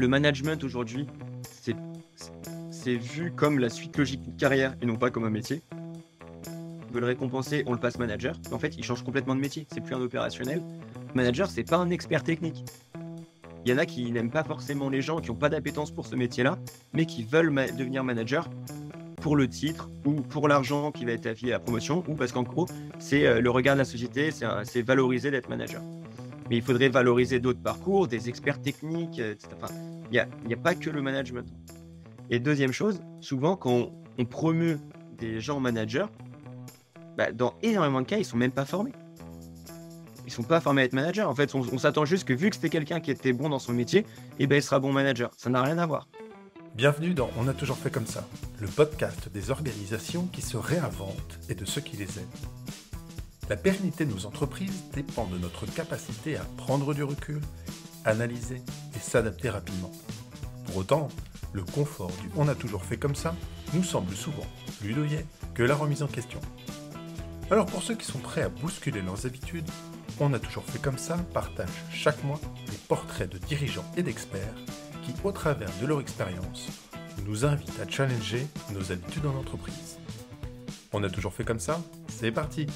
le management aujourd'hui, c'est c'est vu comme la suite logique d'une carrière et non pas comme un métier. On veut le récompenser, on le passe manager. Mais en fait, il change complètement de métier. C'est plus un opérationnel. Manager, c'est pas un expert technique. Il y en a qui n'aiment pas forcément les gens, qui ont pas d'appétence pour ce métier-là, mais qui veulent devenir manager pour le titre ou pour l'argent qui va être affilié à la promotion ou parce qu'en gros, c'est le regard de la société, c'est valorisé d'être manager. Mais il faudrait valoriser d'autres parcours, des experts techniques, etc. Enfin, il y a pas que le management. Et deuxième chose, souvent quand on promeut des gens managers, bah, dans énormément de cas, ils sont même pas formés. Ils sont pas formés à être manager. En fait, on s'attend juste que vu que c'était quelqu'un qui était bon dans son métier, et ben il sera bon manager. Ça n'a rien à voir. Bienvenue dans On a toujours fait comme ça, le podcast des organisations qui se réinventent et de ceux qui les aident. La pérennité de nos entreprises dépend de notre capacité à prendre du recul, analyser et s'adapter rapidement. Pour autant, le confort du On a toujours fait comme ça nous semble souvent plus douillet que la remise en question. Alors pour ceux qui sont prêts à bousculer leurs habitudes, On a toujours fait comme ça partage chaque mois des portraits de dirigeants et d'experts qui, au travers de leur expérience, nous invitent à challenger nos habitudes en entreprise. On a toujours fait comme ça, c'est parti!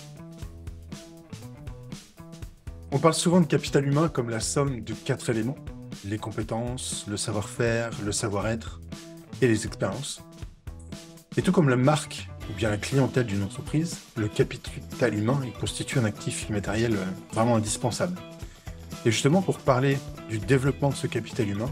On parle souvent de capital humain comme la somme de 4 éléments, les compétences, le savoir-faire, le savoir-être et les expériences. Et tout comme la marque ou bien la clientèle d'une entreprise, le capital humain il constitue un actif immatériel vraiment indispensable. Et justement, pour parler du développement de ce capital humain,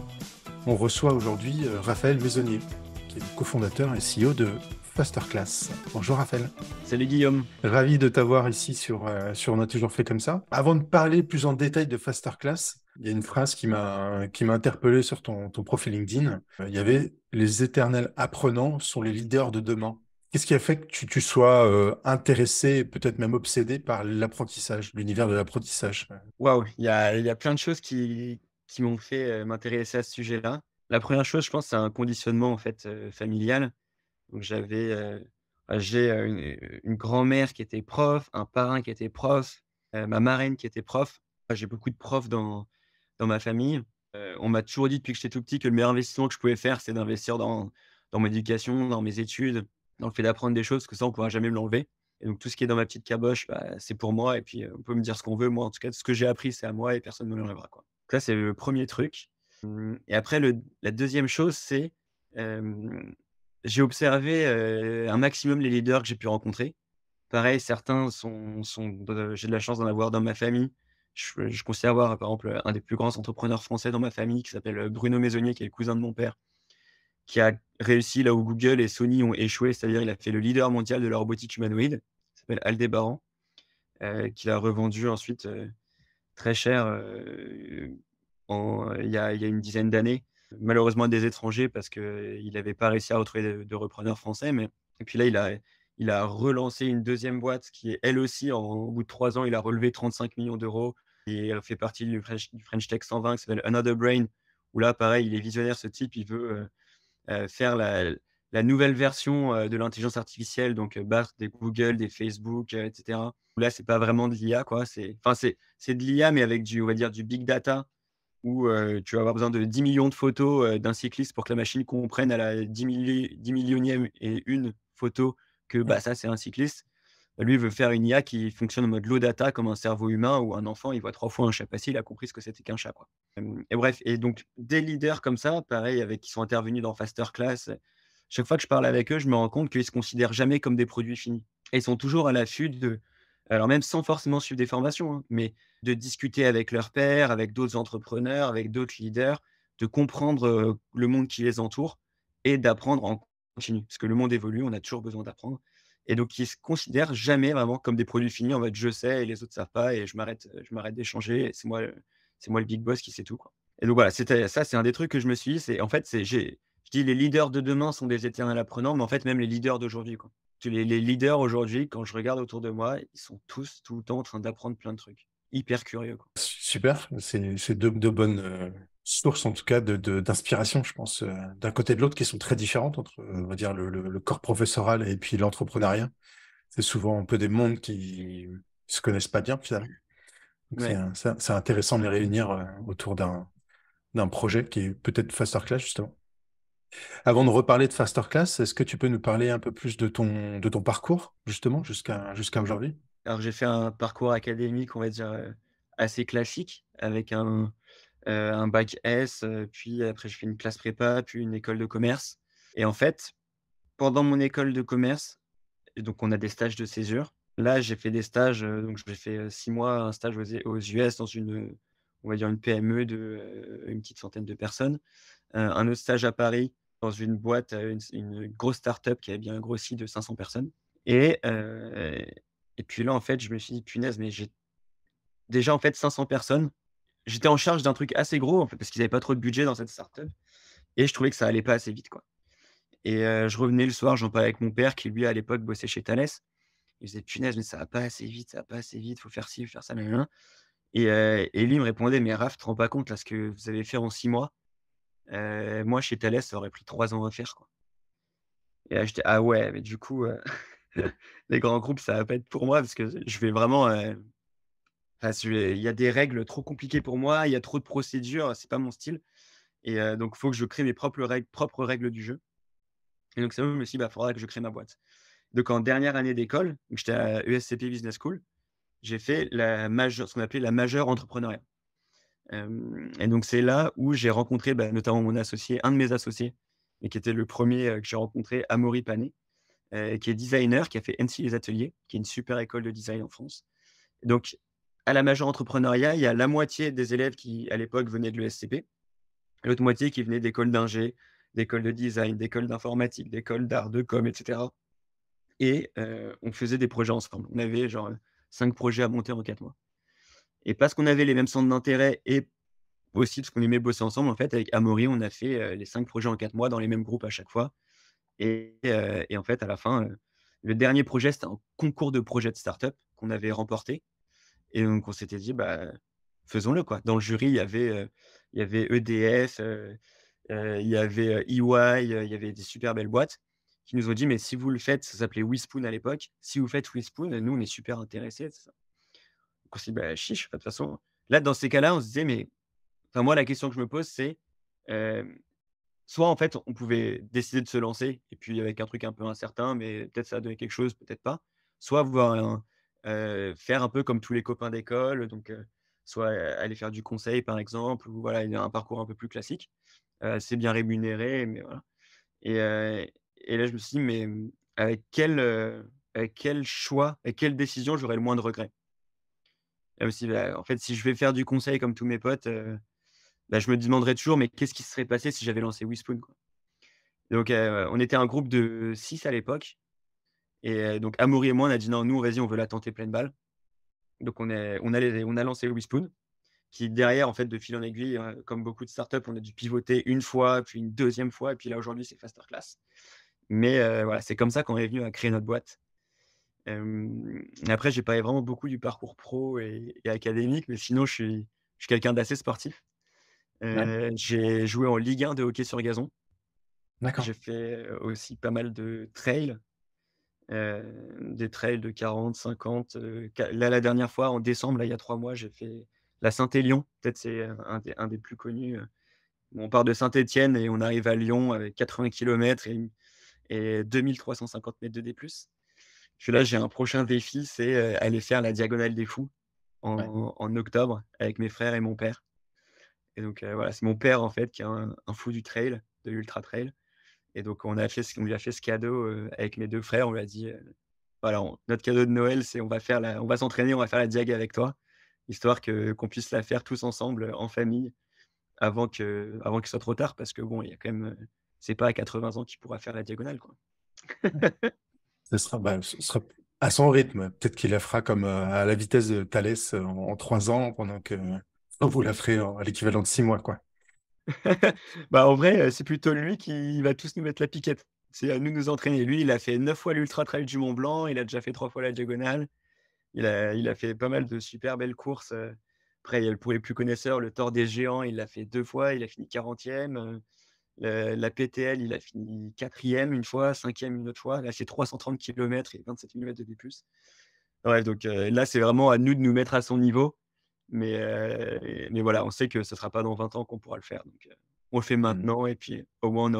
on reçoit aujourd'hui Raphaël Maisonnier, qui est le cofondateur et CEO de Fasterclass. Bonjour Raphaël. Salut Guillaume. Ravi de t'avoir ici sur On a toujours fait comme ça. Avant de parler plus en détail de Fasterclass, il y a une phrase qui m'a interpellé sur ton profil LinkedIn. Il y avait « Les éternels apprenants sont les leaders de demain ». Qu'est-ce qui a fait que tu sois intéressé, peut-être même obsédé par l'apprentissage, l'univers de l'apprentissage? Waouh, il y a plein de choses qui m'ont fait m'intéresser à ce sujet-là. La première chose, je pense, c'est un conditionnement en fait familial. Donc j'ai une grand-mère qui était prof, un parrain qui était prof, ma marraine qui était prof. J'ai beaucoup de profs dans ma famille. On m'a toujours dit depuis que j'étais tout petit que le meilleur investissement que je pouvais faire, c'est d'investir dans mon éducation, dans mes études, dans le fait d'apprendre des choses, parce que ça, on pourra jamais me l'enlever. Et donc tout ce qui est dans ma petite caboche, bah, c'est pour moi et puis, on peut me dire ce qu'on veut. Moi, en tout cas, ce que j'ai appris, c'est à moi et personne ne me l'enlèvera, quoi. Ça, c'est le premier truc. Et après la deuxième chose, c'est, hem, j'ai observé, un maximum les leaders que j'ai pu rencontrer. Pareil, certains sont de j'ai de la chance d'en avoir dans ma famille. Je considère avoir, par exemple, un des plus grands entrepreneurs français dans ma famille qui s'appelle, Bruno Maisonnier, qui est le cousin de mon père, qui a réussi là où Google et Sony ont échoué. C'est-à-dire, il a fait le leader mondial de la robotique humanoïde. Il s'appelle Aldébaran, qu'il a revendu ensuite, très cher, il y a une dizaine d'années. Malheureusement à des étrangers parce qu'il n'avait pas réussi à retrouver de repreneurs français, mais et puis là, il a relancé une deuxième boîte qui est elle aussi au bout de 3 ans, il a relevé 35 millions d'euros et elle fait partie du French Tech 120 qui s'appelle Another Brain, où là pareil, il est visionnaire ce type, il veut, faire la nouvelle version, de l'intelligence artificielle, donc battre des Google, des Facebook, et cetera. Là, c'est pas vraiment de l'IA quoi, c'est de l'IA mais avec on va dire du big data où, tu vas avoir besoin de 10 millions de photos, d'un cycliste pour que la machine comprenne à la 10 millionième et une photo que, bah, ça, c'est un cycliste. Lui, il veut faire une IA qui fonctionne en mode low data comme un cerveau humain où un enfant, il voit 3 fois un chat passer, il a compris ce que c'était qu'un chat, quoi. Et bref et donc des leaders comme ça, pareil avec qui sont intervenus dans Fasterclass, chaque fois que je parle avec eux, je me rends compte qu'ils se considèrent jamais comme des produits finis et ils sont toujours à l'affût alors même sans forcément suivre des formations, hein, mais de discuter avec leurs pairs, avec d'autres entrepreneurs, avec d'autres leaders, de comprendre, le monde qui les entoure et d'apprendre en continu. Parce que le monde évolue, on a toujours besoin d'apprendre et donc ils se considèrent jamais vraiment comme des produits finis en mode: «Je sais et les autres savent pas et je m'arrête d'échanger et c'est moi le big boss qui sait tout», quoi. Et donc voilà, c'est un des trucs que je me suis dit, c'est en fait, je dis: «Les leaders de demain sont des éternels apprenants», mais en fait, même les leaders d'aujourd'hui, quoi. Les leaders aujourd'hui, quand je regarde autour de moi, ils sont tous tout le temps en train d'apprendre plein de trucs. Hyper curieux, quoi. Super, c'est deux bonnes sources en tout cas d'inspiration, je pense, d'un côté et de l'autre, qui sont très différentes entre, on va dire, le corps professoral et puis l'entrepreneuriat. C'est souvent un peu des mondes qui se connaissent pas bien finalement. Donc Ouais. c'est intéressant de les réunir autour d'un projet qui est peut-être Faster Class, justement. Avant de reparler de Faster Class, est-ce que tu peux nous parler un peu plus de ton parcours, justement, jusqu'à aujourd'hui? Alors j'ai fait un parcours académique, on va dire, assez classique avec un bac S, puis après j'ai fait une classe prépa, puis une école de commerce et en fait, pendant mon école de commerce et donc on a des stages de césure. Là, j'ai fait des stages, donc j'ai fait, 6 mois, un stage aux US dans on va dire une PME de, une petite centaine de personnes. Un autre stage à Paris dans une boîte, une grosse start-up qui avait bien grossi de 500 personnes et puis là, en fait, je me suis dit: «Punaise, mais j'ai déjà, en fait, 500 personnes». J'étais en charge d'un truc assez gros, en fait, parce qu'ils avaient pas trop de budget dans cette start-up et je trouvais que ça allait pas assez vite, quoi et je revenais le soir, j'en parlais avec mon père qui, lui, à l'époque, bossait chez Thales. Il faisait: «Punaise, mais ça va pas assez vite, ça va pas assez vite, faut faire ci, faut faire ça, nin et lui, il me répondait: «Mais Raph, tu te rends pas compte, là, ce que vous avez fait en 6 mois, moi, chez Thales, ça aurait pris 3 ans à faire, quoi». Et là, j'étais: «Ah ouais, mais du coup, les grands groupes, ça va pas être pour moi parce que je vais vraiment, il y a des règles trop compliquées pour moi, il y a trop de procédures, c'est pas mon style et donc il faut que je crée mes propres règles du jeu» et donc c'est là où je me suis dit: «Bah, faudra que je crée ma boîte». Donc en dernière année d'école, donc j'étais à ESCP Business School, j'ai fait ce qu'on appelait la majeure entrepreneuriat. Hem et donc c'est là où j'ai rencontré, bah, notamment un de mes associés et qui était le premier er que j'ai rencontré, Amaury Panet, qui est designer, qui a fait NC Les Ateliers, qui est une super école de design en France. Donc à la majeure entrepreneuriat, il y a la moitié des élèves qui, à l'époque, venaient de l'ESCP et l'autre moitié qui venaient d'écoles d'ingé, d'écoles de design, d'écoles d'informatique, d'écoles d'art, de com et cetera et on faisait des projets ensemble. On avait genre, 5 projets à monter en 4 mois et parce qu'on avait les mêmes centres d'intérêt et aussi parce qu'on aimait bosser ensemble, en fait, avec Amaury, on a fait, les 5 projets en 4 mois dans les mêmes groupes à chaque fois et en fait, à la fin, le dernier projet, c'était un concours de projet de start-up qu'on avait remporté et donc on s'était dit: «Bah, faisons-le, quoi». Dans le jury, il y avait EDF, il y avait, EY, il y avait des super belles boîtes qui nous ont dit: «Mais si vous le faites», ça s'appelait Winspoon à l'époque, «Si vous faites Winspoon, nous, on est super intéressés», c'est ça. Donc on s'est dit: «Bah, chiche, de toute façon». Là, dans ces cas-là, on se disait: «Mais» enfin, moi, la question que je me pose, c'est, hem, soit, en fait, on pouvait décider de se lancer et puis avec un truc un peu incertain, mais peut-être ça va donner quelque chose, peut-être pas. Soit voir faire un peu comme tous les copains d'école, donc soit, aller faire du conseil, par exemple, ou voilà, il y a un parcours un peu plus classique. C'est bien rémunéré, mais voilà et là, je me suis dit: «Mais, avec quel choix, avec quelle décision j'aurais le moins de regrets?» Et aussi, bah, en fait, si je vais faire du conseil comme tous mes potes, bah, je me demanderais toujours: «Mais qu'est-ce qui se serait passé si j'avais lancé Winspoon, quoi?» Donc on était un groupe de 6 à l'époque et donc Amaury et moi, on a dit: «Non, nous, vas-y, on veut la tenter pleine balle». Donc on a lancé Winspoon, qui derrière, en fait, de fil en aiguille, comme beaucoup de startups, on a dû pivoter une fois, puis une deuxième fois et puis là, aujourd'hui, c'est Faster Class. Mais voilà, c'est comme ça qu'on est venu à créer notre boîte. Après, j'ai parlé vraiment beaucoup du parcours pro et académique, mais sinon, je suis quelqu'un d'assez sportif. Ouais, J'ai joué en Ligue 1 de hockey sur gazon. d'accord. J'ai fait, aussi pas mal de trails, des trails de 40-50, qua là, la dernière fois, en décembre, là, il y a 3 mois, j'ai fait la Saint-Élion. Peut-être c'est, un des plus connus, on part de Saint-Étienne et on arrive à Lyon avec 80 kilomètres et 2 350 mètres de D+. Puis là, j'ai un prochain défi, c'est, aller faire la Diagonale des Fous Ouais. en octobre avec mes frères et mon père et donc voilà, c'est mon père, en fait, qui est un fou du trail, de l'ultra trail et donc on lui a fait ce cadeau, avec mes 2 frères. On lui a dit, voilà, notre cadeau de Noël, c'est on va s'entraîner, on va faire la diag avec toi, histoire qu'on puisse la faire tous ensemble, en famille, avant qu'il soit trop tard parce que bon, il y a quand même, c'est pas à 80 ans qu'il pourra faire la diagonale, quoi. Ce sera à son rythme. Peut-être qu'il la fera comme à la vitesse de Thalès en 3 ans, pendant que vous la ferez à l'équivalent de 6 mois, quoi. Bah, en vrai, c'est plutôt lui qui va tous nous mettre la piquette. C'est à nous de nous entraîner. Lui, il a fait 9 fois l'ultra trail du Mont Blanc, il a déjà fait 3 fois la diagonale. Il a fait pas mal de super belles courses, après il y a pour les plus connaisseurs, le Tour des Géants, il l'a fait 2 fois, il a fini 40e, la PTL, il a fini 4e une fois, 5e une autre fois. Là, c'est 330 kilomètres et 27 000 mètres de D+. Ouais, donc là, c'est vraiment à nous de nous mettre à son niveau. Mais voilà, on sait que ce sera pas dans 20 ans qu'on pourra le faire, donc on le fait Mmh. maintenant et puis au moins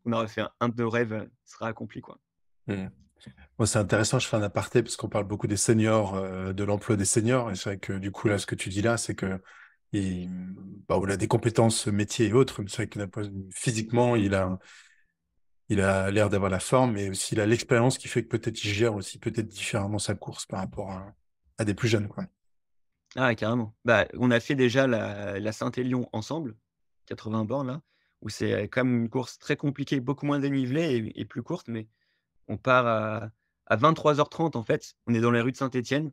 on aura fait un de nos rêves, sera accompli, quoi. Mmh. Moi, c'est intéressant, je fais un aparté parce qu'on parle beaucoup des seniors, de l'emploi des seniors et c'est vrai que du coup, là, ce que tu dis là, c'est que il bah, on a des compétences métiers et autres, mais c'est vrai qu'il n'a pas physiquement, il a l'air d'avoir la forme, mais aussi il a l'expérience qui fait que peut-être il gère aussi peut-être différemment sa course par rapport à des plus jeunes, quoi. Ah carrément. Bah, on a fait déjà la Saint-Élion ensemble, 80 bornes là, où c'est, quand même une course très compliquée, beaucoup moins dénivelée et plus courte, mais on part à 23h30 en fait. On est dans les rues de Saint-Étienne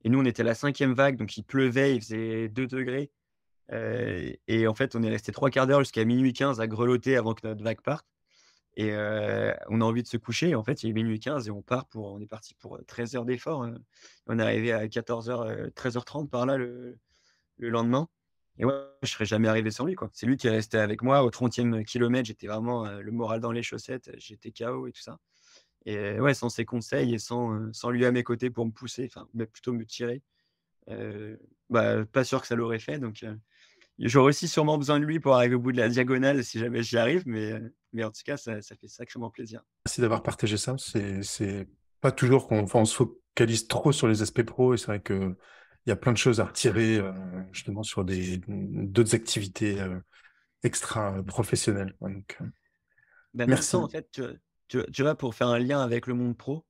et nous on était à la 5e vague, donc il pleuvait, il faisait 2 degrés, et en fait on est resté 3/4 d'heure jusqu'à 00:15 à grelotter avant que notre vague parte. Et on a envie de se coucher. En fait, il est 00:15 et on est parti pour, 13 heures d'effort, on est arrivé à 14h, 13h30 par là le lendemain et ouais, je serais jamais arrivé sans lui, quoi. C'est lui qui est resté avec moi au 30e kilomètre, j'étais vraiment, le moral dans les chaussettes, j'étais KO et tout ça et ouais, sans ses conseils et sans lui à mes côtés pour me pousser, enfin, mais plutôt me tirer, bah, pas sûr que ça l'aurait fait donc j'aurais aussi sûrement besoin de lui pour arriver au bout de la diagonale si jamais j'y arrive, mais en tout cas, ça fait sacrément plaisir. Merci d'avoir partagé ça. C'est pas toujours qu'on enfin, on se focalise trop sur les aspects pro et c'est vrai que il y a plein de choses à retirer, justement sur d'autres activités, extra, professionnelles. Ouais, donc, Bah, même ça, en merci. fait, tu vois, pour faire un lien avec le monde pro,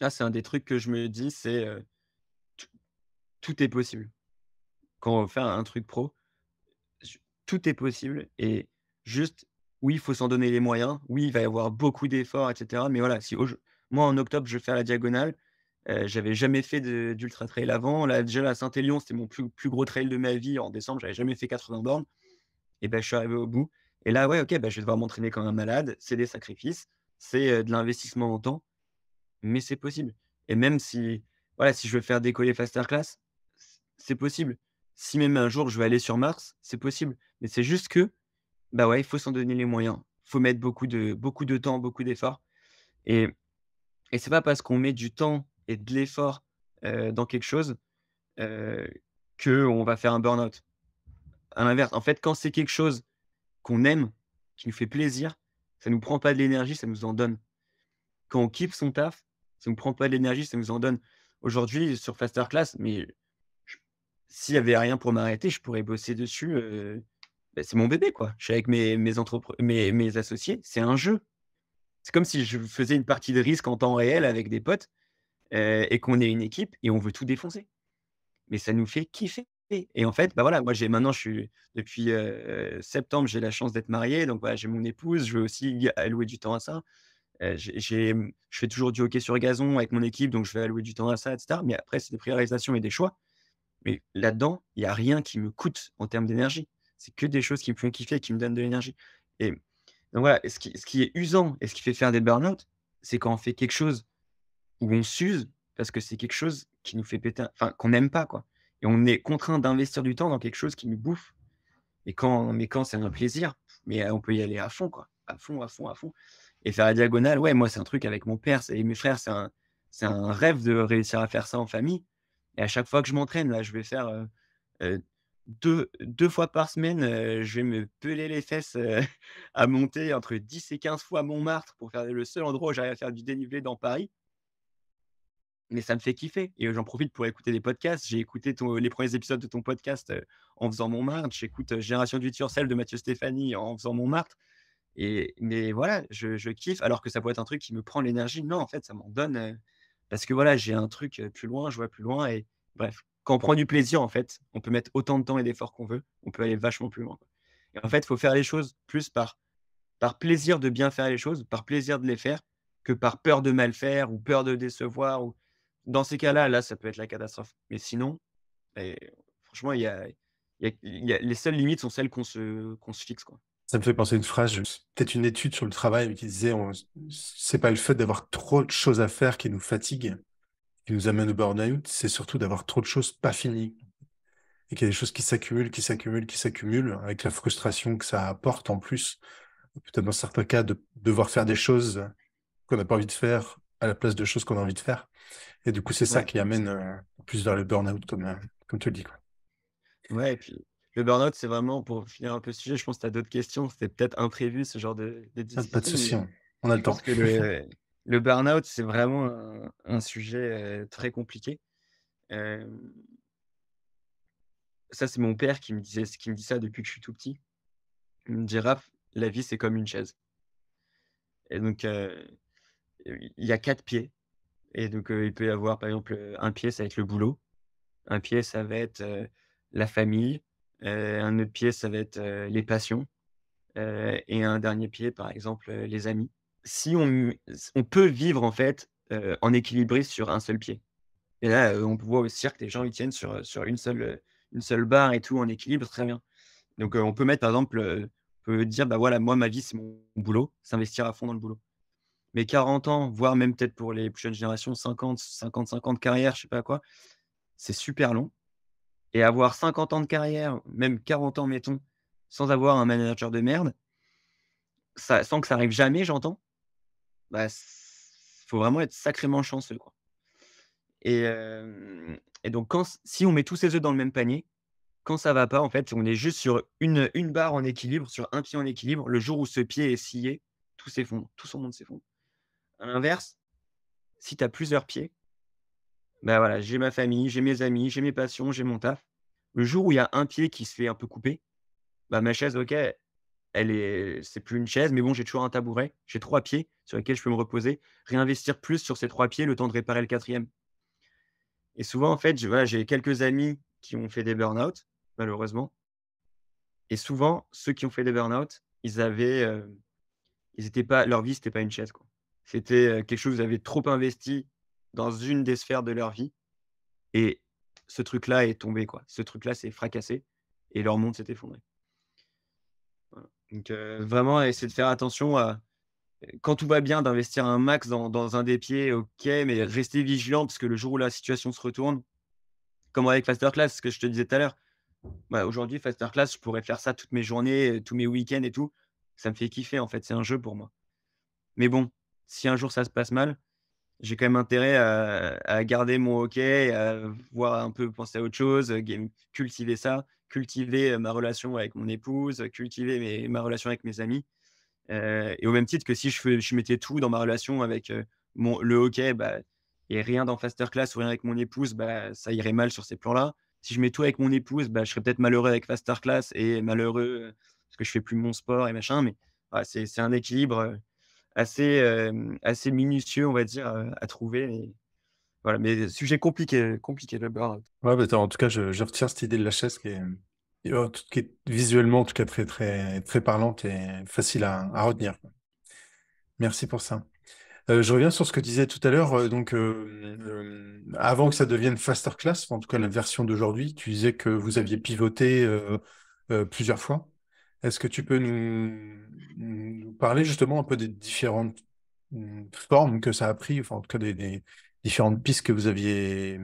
là, c'est un des trucs que je me dis, c'est, tout tout est possible. Quand on veut faire un truc pro, j tout est possible et juste, oui, il faut s'en donner les moyens. Oui, il va y avoir beaucoup d'efforts et cetera, mais voilà, si aujour moi, en octobre, je vais faire la diagonale, j'avais jamais fait d'ultra trail avant. Là, déjà, la Saint-Élion, c'était mon plus gros trail de ma vie. En décembre, j'avais jamais fait 80 bornes. Et ben je suis arrivé au bout et là, ouais, OK, bah, je vais devoir m'entraîner comme un malade. C'est des sacrifices, c'est, de l'investissement en temps, mais c'est possible et même si, voilà, si je veux faire décoller Faster Class, c'est possible. Si même un jour je veux aller sur Mars, c'est possible. Mais c'est juste que, bah, ouais, il faut s'en donner les moyens. Faut mettre beaucoup de temps, beaucoup d'efforts et c'est pas parce qu'on met du temps et de l'effort, dans quelque chose, heu, qu'on va faire un burn-out. À l'inverse, en fait, quand c'est quelque chose qu'on aime, qui nous fait plaisir, ça nous prend pas de l'énergie, ça nous en donne. Quand on kiffe son taf, ça nous prend pas de l'énergie, ça nous en donne. Aujourd'hui, sur Faster Class, mais j s'il y avait rien pour m'arrêter, je pourrais bosser dessus, bah, c'est mon bébé, quoi. Je suis avec mes associés, c'est un jeu. C'est comme si je faisais une partie de risque en temps réel avec des potes, et qu'on est une équipe et on veut tout défoncer. Mais ça nous fait kiffer et en fait, bah, voilà, moi j'ai maintenant je suis depuis, septembre, j'ai la chance d'être marié, donc voilà, j'ai mon épouse, je veux aussi allouer du temps à ça. Je fais toujours du hockey sur gazon avec mon équipe, donc je vais allouer du temps à ça et cetera. Mais après, c'est des priorisations et des choix. Mais là-dedans, il y a rien qui me coûte en termes d'énergie. C'est que des choses qui me font kiffer, qui me donnent de l'énergie et donc voilà et ce qui est usant et ce qui fait faire des burn-out, c'est quand on fait quelque chose où on s'use parce que c'est quelque chose qui nous fait péter un enfin, qu'on n'aime pas, quoi et on est contraint d'investir du temps dans quelque chose qui nous bouffe. Mais quand c'est un plaisir, mais on peut y aller à fond, quoi. À fond, à fond, à fond et faire la diagonale, ouais, moi, c'est un truc avec mon père et mes frères, c'est un rêve de réussir à faire ça en famille et à chaque fois que je m'entraîne, là, je vais faire, heu, 2 fois par semaine, je vais me peler les fesses, à monter entre 10 et 15 fois Montmartre pour faire le seul endroit où j'arrive à faire du dénivelé dans Paris. Mais ça me fait kiffer et j'en profite pour écouter des podcasts. J'ai écouté les premiers épisodes de ton podcast, en faisant mon Montmartre. J'écoute, Génération Do It Yourself de Mathieu Stéphanie en faisant mon Montmartre mais voilà, je kiffe alors que ça pourrait être un truc qui me prend l'énergie. Non, en fait, ça m'en donne, parce que voilà, j'ai un truc, plus loin, je vois plus loin et bref. Quand on prend du plaisir, en fait, on peut mettre autant de temps et d'efforts qu'on veut. On peut aller vachement plus loin, quoi et en fait, il faut faire les choses plus par plaisir de bien faire les choses, par plaisir de les faire, que par peur de mal faire ou peur de décevoir ou dans ces cas-là, là, ça peut être la catastrophe. Mais sinon, beh, franchement, il y a les seules limites sont celles qu'on se fixe, quoi. Ça me fait penser à une phrase, peut-être une étude sur le travail qui disait c'est pas le fait d'avoir trop de choses à faire qui nous fatigue, qui nous amène au burn-out, c'est surtout d'avoir trop de choses pas finies. Et qu'il y a des choses qui s'accumulent, qui s'accumulent, qui s'accumulent, avec la frustration que ça apporte en plus. Peut-être dans certains cas, de devoir faire des choses qu'on n'a pas envie de faire à la place de choses qu'on a envie de faire. Et du coup, c'est ça Ouais, qui amène plus vers le burn-out. comme tu le dis, quoi. Ouais et puis le burn-out, c'est vraiment pour finir un peu le sujet, je pense que tu as d'autres questions, c'était peut-être imprévu ce genre de Pas de discussion, souci, mais on a je le temps. pense que le burn-out, c'est vraiment un sujet, très compliqué. Hem, Ça, c'est mon père qui me dit ça depuis que je suis tout petit. Il me dit: «Raph, la vie, c'est comme une chaise» et donc il y a 4 pieds et donc il peut y avoir, par exemple, un pied, ça va être le boulot, un pied, ça va être, la famille, un autre pied, ça va être, les passions, et un dernier pied, par exemple, les amis. Si on peut vivre, en fait, en équilibriste sur un seul pied et là, on voit au cirque, les gens, ils tiennent sur une seule barre et tout en équilibre, très bien. Donc on peut mettre, par exemple, on peut dire: «Bah, voilà, moi, ma vie, c'est mon boulot», s'investir à fond dans le boulot. Mais 40 ans, voire même peut-être pour les plus jeunes générations, 50 ans de carrière, je sais pas quoi, c'est super long et avoir 50 ans de carrière, même 40 ans, mettons, sans avoir un manager de merde, ça sans que ça arrive jamais, j'entends, bah, faut vraiment être sacrément chanceux, quoi et donc si on met tous ses œufs dans le même panier, quand ça va pas, en fait, on est juste sur une barre en équilibre, sur un pied en équilibre, le jour où ce pied est scié, tout s'effondre, tout son monde s'effondre. À l'inverse, si tu as plusieurs pieds, bah, voilà, j'ai ma famille, j'ai mes amis, j'ai mes passions, j'ai mon taf. Le jour où il y a un pied qui se fait un peu couper, bah, ma chaise, OK, c'est plus une chaise, mais bon, j'ai toujours un tabouret. J'ai 3 pieds sur lesquels je peux me reposer, réinvestir plus sur ces 3 pieds, le temps de réparer le quatrième. Et souvent, en fait, voilà, j'ai quelques amis qui ont fait des burn-out, malheureusement. Et souvent, ceux qui ont fait des burn-out, ils étaient pas leur vie, c'était pas une chaise, quoi. C'était, quelque chose, ils avaient trop investi dans une des sphères de leur vie et ce truc-là est tombé, quoi. Ce truc-là s'est fracassé et leur monde s'est effondré. Voilà. Donc vraiment essayer de faire attention à quand tout va bien, d'investir un max dans un des pieds, OK, mais rester vigilant parce que le jour où la situation se retourne, comme avec Fasterclass, ce que je te disais tout à l'heure, bah, aujourd'hui Fasterclass, je pourrais faire ça toutes mes journées, tous mes week-ends et tout. Ça me fait kiffer, en fait, c'est un jeu pour moi. Mais bon, si un jour ça se passe mal, j'ai quand même intérêt à garder mon hockey, à voir un peu penser à autre chose, cultiver ça, cultiver, ma relation avec mon épouse, cultiver ma relation avec mes amis. Et au même titre que si je mettais tout dans ma relation avec, le hockey, bah et rien dans Fasterclass ou rien avec mon épouse, bah, ça irait mal sur ces plans-là. Si je mets tout avec mon épouse, bah, je serais peut-être malheureux avec Fasterclass et malheureux, parce que je fais plus mon sport et machin, mais voilà, c'est un équilibre, assez minutieux, on va dire, à trouver et voilà, mais sujet compliqué le burn-out. Ouais, bah, en tout cas, je retiens cette idée de la chaise qui est visuellement, en tout cas, très, très, très parlante et facile à retenir, quoi. Merci pour ça. Je reviens sur ce que tu disais tout à l'heure, avant que ça devienne Fasterclass, en tout cas la version d'aujourd'hui, tu disais que vous aviez pivoté, plusieurs fois. Est-ce que tu peux nous parler justement un peu des différentes, formes que ça a pris, enfin, en tout cas des différentes pistes que vous aviez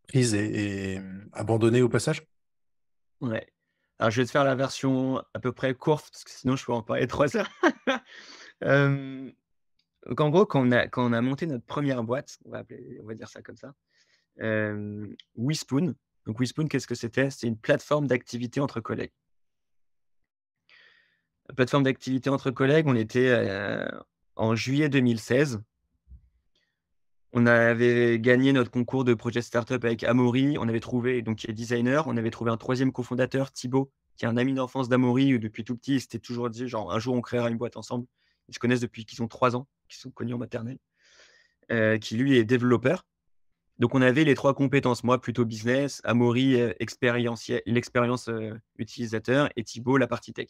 prises et abandonnées au passage? Ouais. Alors je vais te faire la version à peu près courte parce que sinon je peux en parler 3 heures. Hem, donc en gros, quand on a monté notre première boîte, on va dire ça comme ça, WeSpoon. Donc WeSpoon, qu'est-ce que c'était? C'est une plateforme d'activité entre collègues. Plateforme d'activité entre collègues, on était, en juillet 2016. On avait gagné notre concours de projet startup avec Amaury. On avait trouvé donc qui est designer. On avait trouvé un troisième cofondateur, Thibaut, qui est un ami d'enfance d'Amaury, depuis tout petit, ils s'étaient toujours dit genre: «Un jour, on créera une boîte ensemble». Ils se connaissent depuis qu'ils ont 3 ans, qu'ils sont connus en maternelle, qui lui est développeur. Donc on avait les 3 compétences, moi plutôt business, Amaury, l'expérience, utilisateur et Thibaut la partie tech.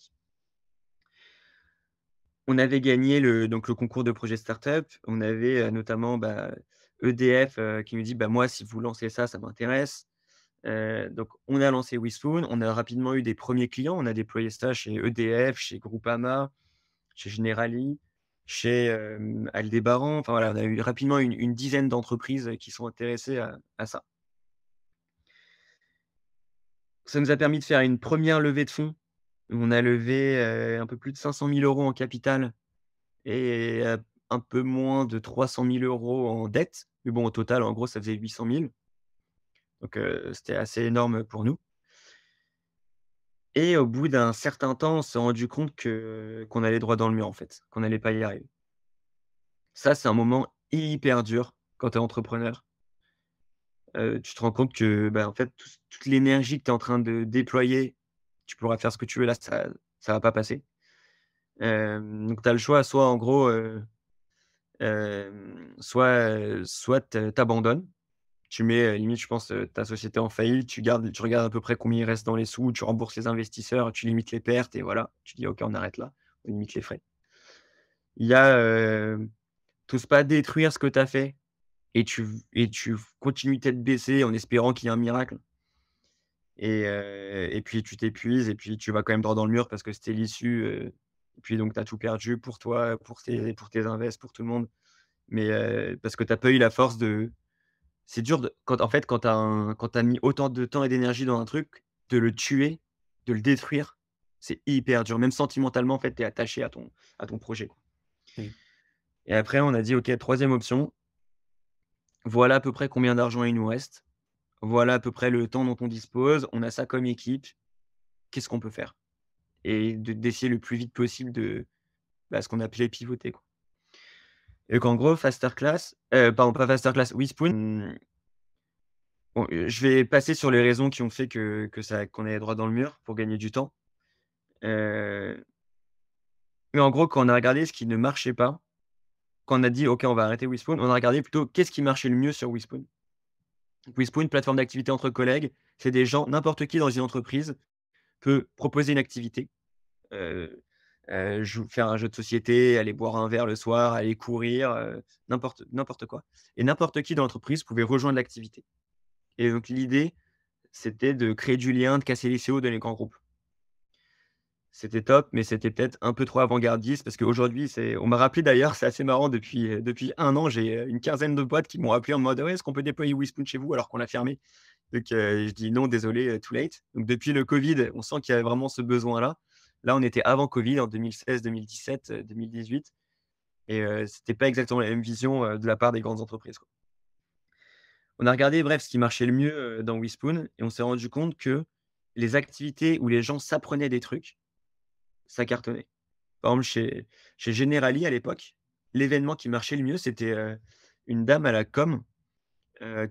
On avait gagné le concours de projet startup. On avait, notamment, bah, EDF, qui nous dit: «Bah, moi, si vous lancez ça, ça m'intéresse». Donc on a lancé Winspoon. On a rapidement eu des premiers clients. On a déployé ça chez EDF, chez Groupama, chez Generali, chez, Aldébaran. Enfin voilà, on a eu rapidement une dizaine d'entreprises, qui sont intéressées à ça. Ça nous a permis de faire une première levée de fonds. On a levé, un peu plus de 500 000 € en capital et un peu moins de 300 000 € en dette. Mais bon, au total, en gros, ça faisait 800 000. Donc c'était assez énorme pour nous et au bout d'un certain temps, on s'est rendu compte qu'on allait droit dans le mur, en fait, qu'on allait pas y arriver. Ça, c'est un moment hyper dur quand tu es entrepreneur. Tu te rends compte que, bah, en fait, toute l'énergie que tu es en train de déployer, tu pourras faire ce que tu veux là, ça va pas passer. Donc tu as le choix, soit en gros, soit tu abandonnes, tu mets, limite je pense, ta société en faillite, tu regardes à peu près combien il reste dans les sous, tu rembourses les investisseurs, tu limites les pertes et voilà, tu dis: «OK, on arrête là, on limite les frais». Il y a, tu pas détruire ce que tu as fait et tu continues tête baissée en espérant qu'il y ait un miracle et puis tu t'épuises et puis tu vas quand même droit dans le mur parce que c'était l'issue, et puis donc tu as tout perdu pour toi, pour tes invests, pour tout le monde. Mais parce que tu as pas eu la force de c'est dur de quand en fait, quand tu as mis autant de temps et d'énergie dans un truc, de le tuer, de le détruire, c'est hyper dur. Même sentimentalement, en fait, tu es attaché à ton projet, quoi. Mmh. Et après on a dit: «OK, troisième option, voilà à peu près combien d'argent il nous reste. Voilà à peu près le temps dont on dispose. On a ça comme équipe. Qu'est-ce qu'on peut faire?» Et d'essayer le plus vite possible de, bah, ce qu'on appelait pivoter, quoi. Et qu'en gros, Fasterclass, pardon, pas Fasterclass, WeSpoon, bon, je vais passer sur les raisons qui ont fait qu'on allait droit dans le mur pour gagner du temps. Heu, mais en gros, quand on a regardé ce qui ne marchait pas, quand on a dit: «OK, on va arrêter WeSpoon», on a regardé plutôt qu'est-ce qui marchait le mieux sur WeSpoon. WeSpoon, plateforme d'activité entre collègues, c'est des gens n'importe qui dans une entreprise peut proposer une activité, heu faire un jeu de société, aller boire un verre le soir, aller courir, n'importe quoi et n'importe qui dans l'entreprise pouvait rejoindre l'activité et donc l'idée, c'était de créer du lien, de casser les CO dans les grands groupes. C'était top, mais c'était peut-être un peu trop avant-gardiste parce qu'aujourd'hui, on m'a rappelé d'ailleurs, c'est assez marrant depuis 1 an, j'ai, une quinzaine de boîtes qui m'ont appelé en mode: «Ouais, est-ce qu'on peut déployer WeSpoon chez vous?» alors qu'on l'a fermé. Donc je dis: «Non, désolé, too late». Donc depuis le covid, on sent qu'il y avait vraiment ce besoin-là. Là, on était avant covid en 2016-2017, 2018 et c'était pas exactement la même vision, de la part des grandes entreprises, quoi. On a regardé, bref, ce qui marchait le mieux, dans WeSpoon et on s'est rendu compte que les activités où les gens s'apprenaient des trucs, ça cartonnait. Par exemple, chez Generali à l'époque, l'événement qui marchait le mieux, c'était, une dame à la com,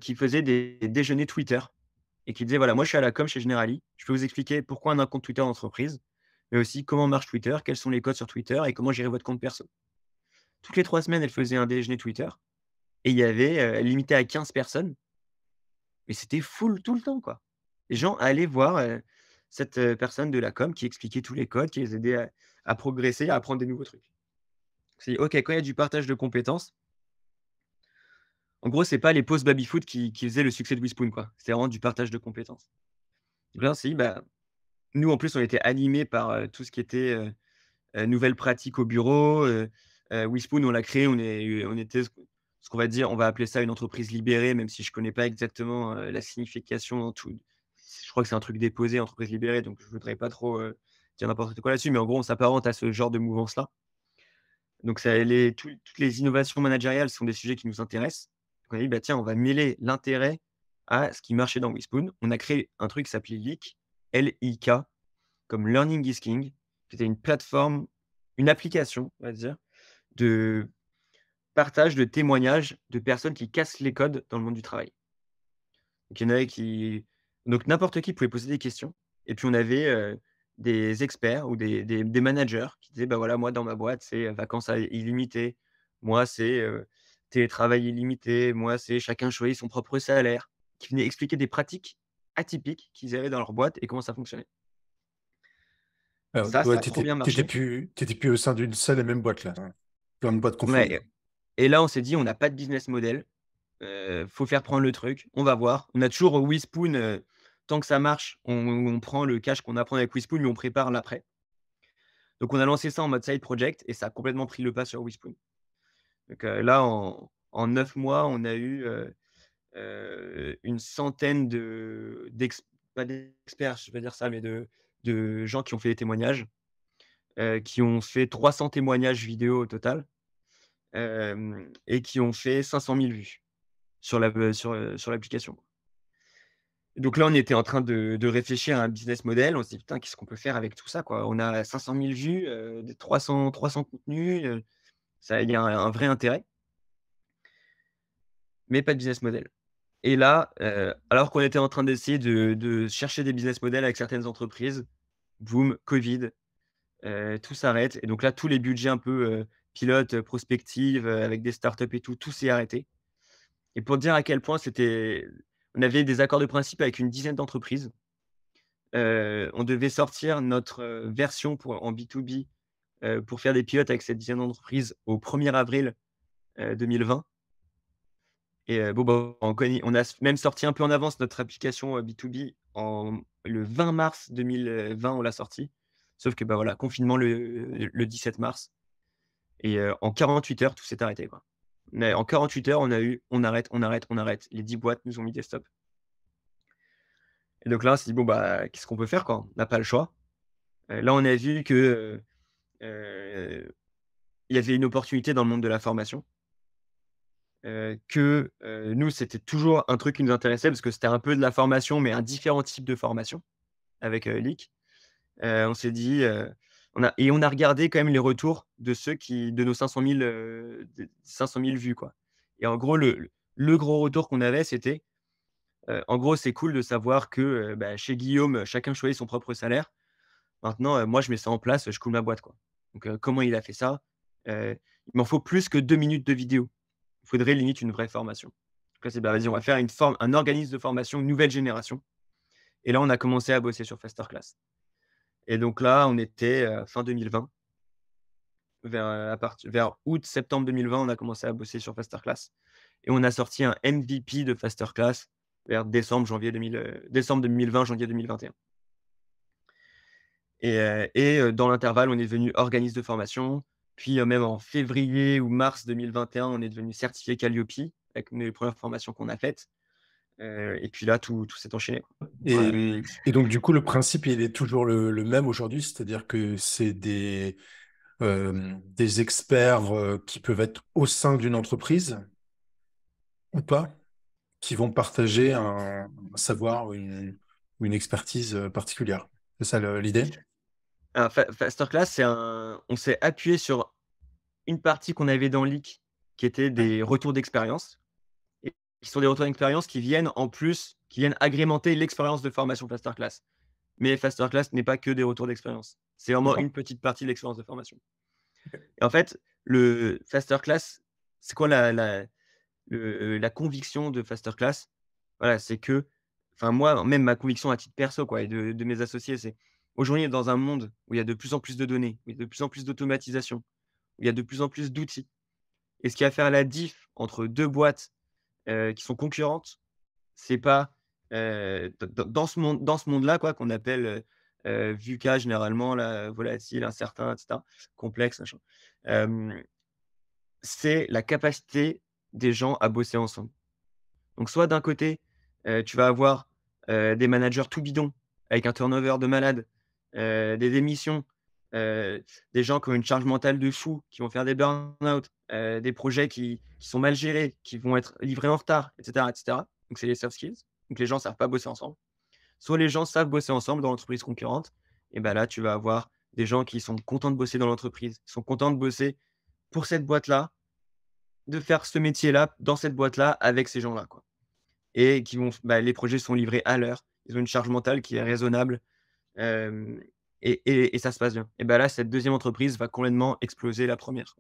qui faisait des déjeuners Twitter et qui disait: «Voilà, moi je suis à la com chez Generali, je peux vous expliquer pourquoi on a un compte Twitter d'entreprise, mais aussi comment marche Twitter, quels sont les codes sur Twitter et comment gérer votre compte perso». Toutes les 3 semaines, elle faisait un déjeuner Twitter et il y avait, elle limitait à 15 personnes, mais c'était full tout le temps, quoi. Les gens allaient voir, cette, personne de la com qui expliquait tous les codes, qui les aidait à progresser, à apprendre des nouveaux trucs. C'est OK, quand il y a du partage de compétences, en gros, c'est pas les pauses baby-foot qui faisaient le succès de WeSpoon, quoi. C'était vraiment du partage de compétences. Donc là, on s'est dit: «Bah». Nous, en plus, on était animés par, tout ce qui était, nouvelles pratiques au bureau, WeSpoon, on l'a créé, on était ce qu'on va dire, on va appeler ça une entreprise libérée, même si je connais pas exactement, la signification dans tout. Je crois que c'est un truc déposé, entreprise libérée, donc je voudrais pas trop, dire n'importe quoi là-dessus, mais en gros, on s'apparente à ce genre de mouvance-là. Donc ça toutes les innovations managériales sont des sujets qui nous intéressent. Donc on a dit: «Bah, tiens, on va mêler l'intérêt à ce qui marchait dans WeSpoon». On a créé un truc qui s'appelait LIK, L-I-K, comme Learning is King. C'était une plateforme, une application, on va dire, de partage de témoignages de personnes qui cassent les codes dans le monde du travail. Donc il y en avait qui donc n'importe qui pouvait poser des questions et puis on avait, des experts ou des managers qui disaient: «Bah, voilà, moi dans ma boîte, c'est, vacances à illimitées. Moi, c'est, télétravail illimité. Moi, c'est chacun choisit son propre salaire». Qui venaient expliquer des pratiques atypiques qu'ils avaient dans leur boîte et comment ça fonctionnait. Alors, Ça ouais, a trop bien marché. tu étais plus au sein d'une seule et même boîte là, hein? Plein de boîtes confondues. Ouais et là, on s'est dit: «On n'a pas de business model, faut faire prendre le truc, on va voir». On a toujours WeSpoon, tant que ça marche, on prend le cash qu'on apprend avec WeSpoon, mais on prépare l'après. Donc on a lancé ça en mode side project et ça a complètement pris le pas sur WeSpoon. Donc là, en 9 mois, on a eu, une centaine pas d'experts, je vais pas dire ça, mais de gens qui ont fait des témoignages, qui ont fait 300 témoignages vidéo au total, et qui ont fait 500 000 vues sur l'application. Donc là, on était en train de réfléchir à un business model. On s'est dit: «Putain, qu'est-ce qu'on peut faire avec tout ça, quoi?» On a 500 000 vues, des 300 contenus, ça il y a un vrai intérêt, mais pas de business model. Et là, alors qu'on était en train d'essayer de chercher des business models avec certaines entreprises, boum, covid, tout s'arrête et donc là, tous les budgets un peu, pilotes, prospective, avec des startups et tout s'est arrêté. Et pour dire à quel point on avait des accords de principe avec une dizaine d'entreprises. On devait sortir notre, version en B2B, pour faire des pilotes avec cette dizaine d'entreprises au 1er avril, 2020. Et bon, bah, on a même sorti un peu en avance notre application, B2B le 20 mars 2020, on l'a sorti. Sauf que, bah, voilà, confinement le 17 mars et en 48 heures, tout s'est arrêté, quoi. Mais en 48 heures, on a eu: «On arrête, on arrête, on arrête». Les 10 boîtes nous ont mis des stops et donc là, on s'est dit: «Bon, bah, qu'est-ce qu'on peut faire, quoi?» On n'a pas le choix. Là, on a vu que, il y avait une opportunité dans le monde de la formation, nous, c'était toujours un truc qui nous intéressait parce que c'était un peu de la formation, mais un différent type de formation avec, Leak. On s'est dit, on a regardé quand même les retours de nos 500 000 vues, quoi. Et en gros, le gros retour qu'on avait, c'était, en gros: «C'est cool de savoir que, bah, chez Guillaume, chacun choisit son propre salaire. Maintenant, moi, je mets ça en place, je coule ma boîte, quoi». Donc, comment il a fait ça? Il m'en faut plus que 2 minutes de vidéo. Il faudrait limite une vraie formation. Donc là, c'est: «Bah, vas-y, on va faire un organisme de formation nouvelle génération». Et là, on a commencé à bosser sur Fasterclass. Et donc là, on était, fin 2020, vers août-septembre 2020, on a commencé à bosser sur Fasterclass et on a sorti un MVP de Fasterclass vers décembre 2020, janvier 2021. Dans l'intervalle, on est devenu organisme de formation. Puis, même en février ou mars 2021, on est devenu certifié Calliope avec les premières formations qu'on a faites. Et puis là, tout s'est enchaîné, quoi. Et donc, du coup, le principe, il est toujours le même aujourd'hui, c'est-à-dire que c'est des experts qui peuvent être au sein d'une entreprise ou pas, qui vont partager un savoir ou une expertise particulière. C'est ça l'idée? Alors Fasterclass, on s'est appuyé sur une partie qu'on avait dans Leak, qui était des retours d'expérience et qui sont des retours d'expérience qui viennent agrémenter l'expérience de formation Fasterclass. Mais Fasterclass n'est pas que des retours d'expérience. C'est vraiment D'accord. une petite partie de l'expérience de formation. Ok. Et en fait, le Fasterclass, c'est quoi la conviction de Fasterclass? Voilà, c'est que enfin moi, même ma conviction à titre perso, quoi, et de mes associés, c'est aujourd'hui dans un monde où il y a de plus en plus de données, où il y a de plus en plus d'automatisation, où il y a de plus en plus d'outils. Et ce qui va faire la diff entre 2 boîtes, qui sont concurrentes, c'est pas, dans ce monde-là, quoi, qu'on appelle, VUCA généralement là, volatile, incertain et cetera, complexe, machin. Hem, c'est la capacité des gens à bosser ensemble. Donc soit d'un côté, tu vas avoir, des managers tout bidons avec un turnover de malade, des démissions, heu, des gens qui ont une charge mentale de fou, qui vont faire des burn-out, des projets qui sont mal gérés, qui vont être livrés en retard et cetera et cetera. Donc c'est les soft skills. Donc les gens savent pas bosser ensemble. Soit les gens savent bosser ensemble dans l'entreprise concurrente et bah, là, tu vas avoir des gens qui sont contents de bosser dans l'entreprise, qui sont contents de bosser pour cette boîte-là, de faire ce métier-là, dans cette boîte-là, avec ces gens-là, quoi. Et qui vont les projets sont livrés à l'heure. Ils ont une charge mentale qui est raisonnable, hem et ça se passe bien. Et bah, là, cette deuxième entreprise va complètement exploser la première.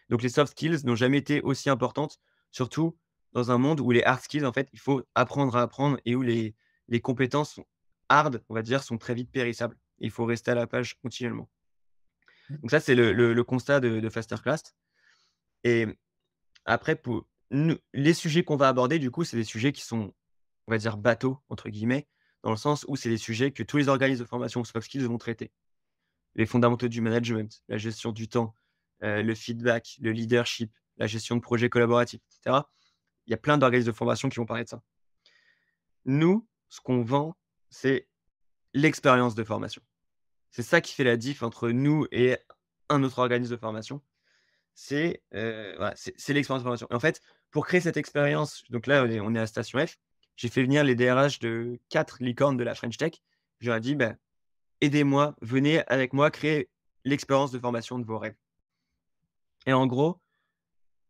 Donc les soft skills n'ont jamais été aussi importantes, surtout dans un monde où les hard skills, en fait, il faut apprendre à apprendre et où les compétences sont hard, on va dire, sont très vite périssables. Il faut rester à la page continuellement. Donc ça, c'est le constat de Fasterclass. Et après pour nous les sujets qu'on va aborder, du coup, c'est des sujets qui sont, on va dire «bateaux» entre guillemets, dans le sens où c'est des sujets que tous les organismes de formation soft skills vont traiter. Les fondamentaux du management, la gestion du temps, le feedback, le leadership, la gestion de projets collaboratifs et cetera. Il y a plein d'organismes de formation qui vont parler de ça. Nous, ce qu'on vend, c'est l'expérience de formation. C'est ça qui fait la diff entre nous et un autre organisme de formation. Voilà, c'est l'expérience de formation. Et en fait, pour créer cette expérience, donc là, on est à Station F. j'ai fait venir les DRH de 4 licornes de la French Tech. Je leur ai dit: «Bah, aidez-moi, venez avec moi créer l'expérience de formation de vos rêves». Et en gros,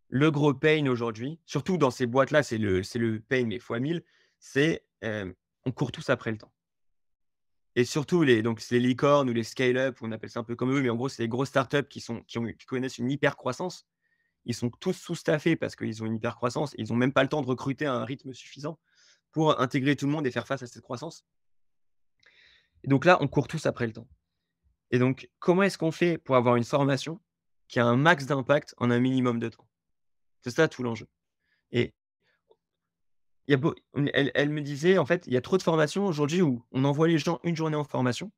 le gros pain aujourd'hui, surtout dans ces boîtes-là, c'est le pain mais fois 1000, c'est, on court tous après le temps. Et surtout donc c'est les licornes ou les scale-up, on appelle ça un peu comme eux, mais en gros, c'est les grosses startups qui connaissent une hyper croissance. Ils sont tous sous-staffés parce qu'ils ont une hyper croissance. Ils ont même pas le temps de recruter à un rythme suffisant pour intégrer tout le monde et faire face à cette croissance. Et donc là, on court tous après le temps. Et donc, comment est-ce qu'on fait pour avoir une formation qui a un max d'impact en un minimum de temps? C'est ça tout l'enjeu. Et il y a beau elle me disait: «En fait, il y a trop de formations aujourd'hui où on envoie les gens une journée en formation,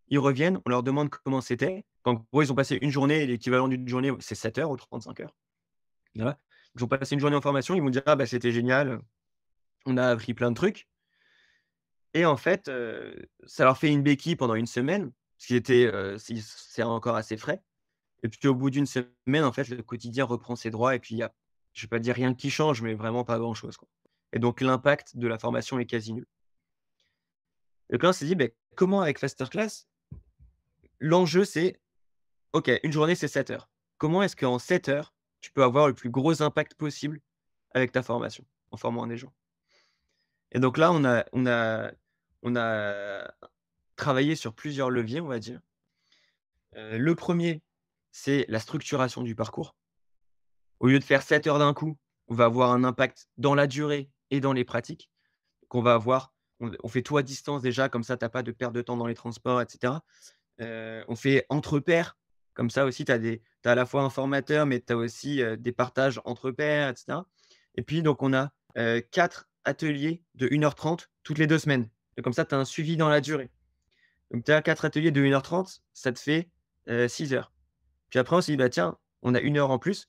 ils reviennent, on leur demande comment c'était». En gros, ils ont passé une journée et l'équivalent d'une journée, c'est 7 heures ou 35 heures. Voilà. Ils ont passé une journée en formation, ils vont dire: «Ah bah, c'était génial, on a appris plein de trucs». Et en fait, ça leur fait une béquille pendant une semaine, ce qui était, c'est encore assez frais. Et puis au bout d'une semaine, en fait, le quotidien reprend ses droits et puis il y a, je vais pas dire rien qui change, mais vraiment pas grand-chose, quoi. Et donc l'impact de la formation est quasi nul. Et donc là, on s'est dit: «Beh, comment avec Fasterclass?» L'enjeu, c'est: OK, une journée, c'est 7 heures. Comment est-ce qu'en 7 heures, tu peux avoir le plus gros impact possible avec ta formation, en formant des gens? Et donc là, on a travaillé sur plusieurs leviers, on va dire. Le premier, c'est la structuration du parcours. Au lieu de faire 7 heures d'un coup, on va avoir un impact dans la durée et dans les pratiques. Qu'on va avoir on fait tout à distance déjà, comme ça tu as pas de perte de temps dans les transports et cetera. On fait entre pairs, comme ça aussi tu as à la fois un formateur, mais tu as aussi, des partages entre pairs et cetera. Et puis donc on a, 4 ateliers de 1h30 toutes les 2 semaines. Et comme ça tu as un suivi dans la durée. Donc tu as 4 ateliers de 1h30, ça te fait, 6 heures. Puis après on s'est dit: «Bah tiens, on a 1 heure en plus».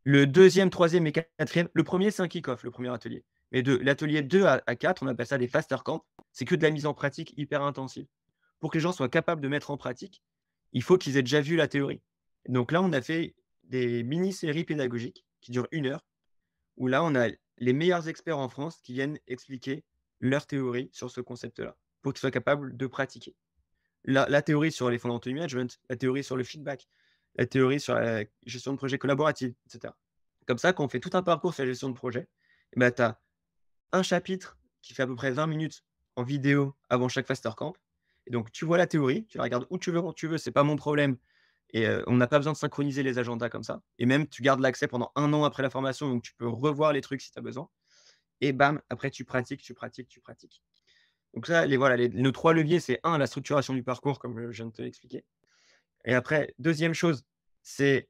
Le deuxième, troisième et quatrième, le premier c'est un kick-off, le premier atelier. Mais de l'atelier 2 à 4, on appelle ça des faster camp. C'est que de la mise en pratique hyper intensive. Pour que les gens soient capables de mettre en pratique, il faut qu'ils aient déjà vu la théorie. Donc là, on a fait des mini-séries pédagogiques qui durent 1 heure, où là, on a les meilleurs experts en France qui viennent expliquer leur théorie sur ce concept-là, pour qu'ils soient capables de pratiquer. La théorie sur les fondamentaux du management, la théorie sur le feedback, la théorie sur la gestion de projet collaborative, et cetera. Comme ça, quand on fait tout un parcours sur la gestion de projet, et bah, tu as un chapitre qui fait à peu près 20 minutes en vidéo avant chaque Faster Camp. Et donc tu vois la théorie, tu la regardes où tu veux, quand tu veux, c'est pas mon problème. Et on n'a pas besoin de synchroniser les agendas comme ça. Et même, tu gardes l'accès pendant 1 an après la formation, donc tu peux revoir les trucs si tu as besoin. Et bam, après tu pratiques, tu pratiques, tu pratiques. Donc ça, voilà, nos 3 leviers, c'est un, la structuration du parcours comme, je viens de te l'expliquer. Et après, deuxième chose, c'est,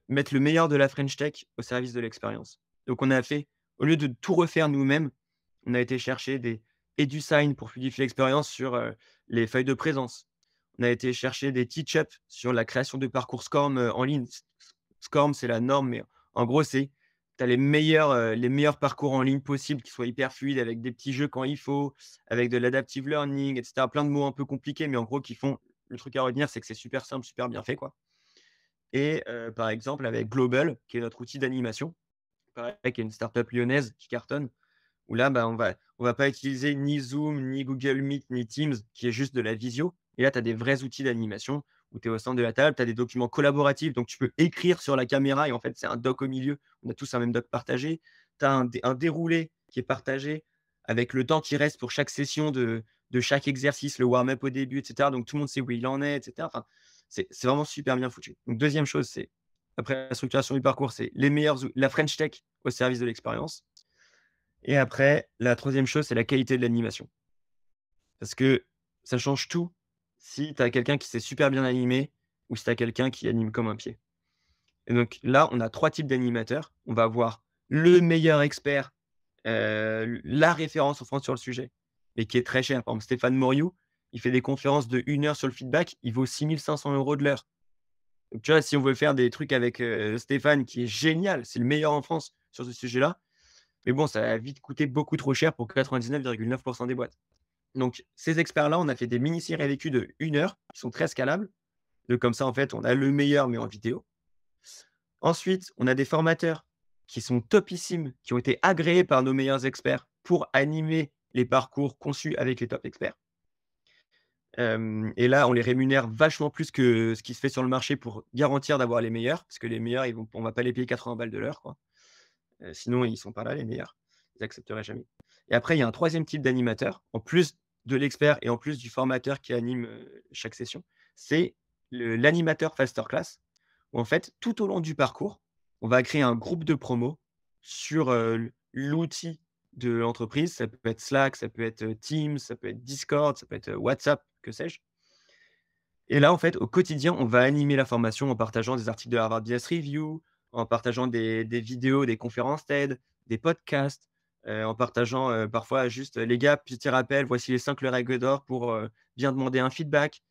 mettre le meilleur de la French Tech au service de l'expérience. Donc on a fait, au lieu de tout refaire nous-mêmes, on a été chercher des EduSign pour fluidifier l'expérience sur, les feuilles de présence. On a été chercher des teach-up sur la création de parcours SCORM, en ligne. SCORM, c'est la norme, mais en gros, c'est tu as les meilleurs parcours en ligne possibles qui soient hyper fluides avec des petits jeux quand il faut, avec de l'adaptive learning et cetera. Plein de mots un peu compliqués, mais en gros qui font, le truc à retenir, c'est que c'est super simple, super bien fait, quoi. Et par exemple, avec Global, qui est notre outil d'animation, pareil, qui est une startup lyonnaise qui cartonne, où là, bah, on va pas utiliser ni Zoom, ni Google Meet, ni Teams, qui est juste de la visio. Et là, tu as des vrais outils d'animation où tu es au centre de la table, tu as des documents collaboratifs, donc tu peux écrire sur la caméra et en fait, c'est un doc au milieu. On a tous un même doc partagé. Tu as un déroulé qui est partagé avec le temps qui reste pour chaque session de chaque exercice, le warm-up au début, et cetera. Donc tout le monde sait où il en est, et cetera. Enfin, c'est vraiment super bien foutu. Donc deuxième chose, c'est après la structuration du parcours, c'est la French Tech au service de l'expérience. Et après, la troisième chose, c'est la qualité de l'animation. Parce que ça change tout si tu as quelqu'un qui sait super bien animer ou si tu as quelqu'un qui anime comme un pied. Et donc là, on a 3 types d'animateurs. On va avoir le meilleur expert, la référence en France sur le sujet et qui est très cher. Par exemple, Stéphane Moriou, il fait des conférences de 1 heure sur le feedback, il vaut 6 500 € de l'heure. Donc tu vois, si on veut faire des trucs avec, Stéphane qui est génial, c'est le meilleur en France sur ce sujet-là, mais bon, ça va vite coûter beaucoup trop cher pour 99,9 % des boîtes. Donc ces experts-là, on a fait des mini-séries vécues de 1 heure, qui sont très scalables. Donc comme ça, en fait, on a le meilleur, mais en vidéo. Ensuite, on a des formateurs qui sont topissimes, qui ont été agréés par nos meilleurs experts pour animer les parcours conçus avec les top experts. Et là, on les rémunère vachement plus que ce qui se fait sur le marché pour garantir d'avoir les meilleurs, parce que les meilleurs, on va pas les payer 80 balles de l'heure, quoi. Sinon ils sont pas là les meilleurs. Ils accepteraient jamais. Et après, il y a un troisième type d'animateur, en plus de l'expert et en plus du formateur qui anime, chaque session, c'est l'animateur Faster Class, où en fait, tout au long du parcours, on va créer un groupe de promo sur, l'outil de l'entreprise. Ça peut être Slack, ça peut être, Teams, ça peut être Discord, ça peut être, WhatsApp, que sais-je. Et là, en fait, au quotidien, on va animer la formation en partageant des articles de Harvard Business Review, en partageant des vidéos, des conférences TED, des podcasts, en partageant, parfois juste: «Les gars, petit rappel, voici les 5 règles d'or pour, bien demander un feedback.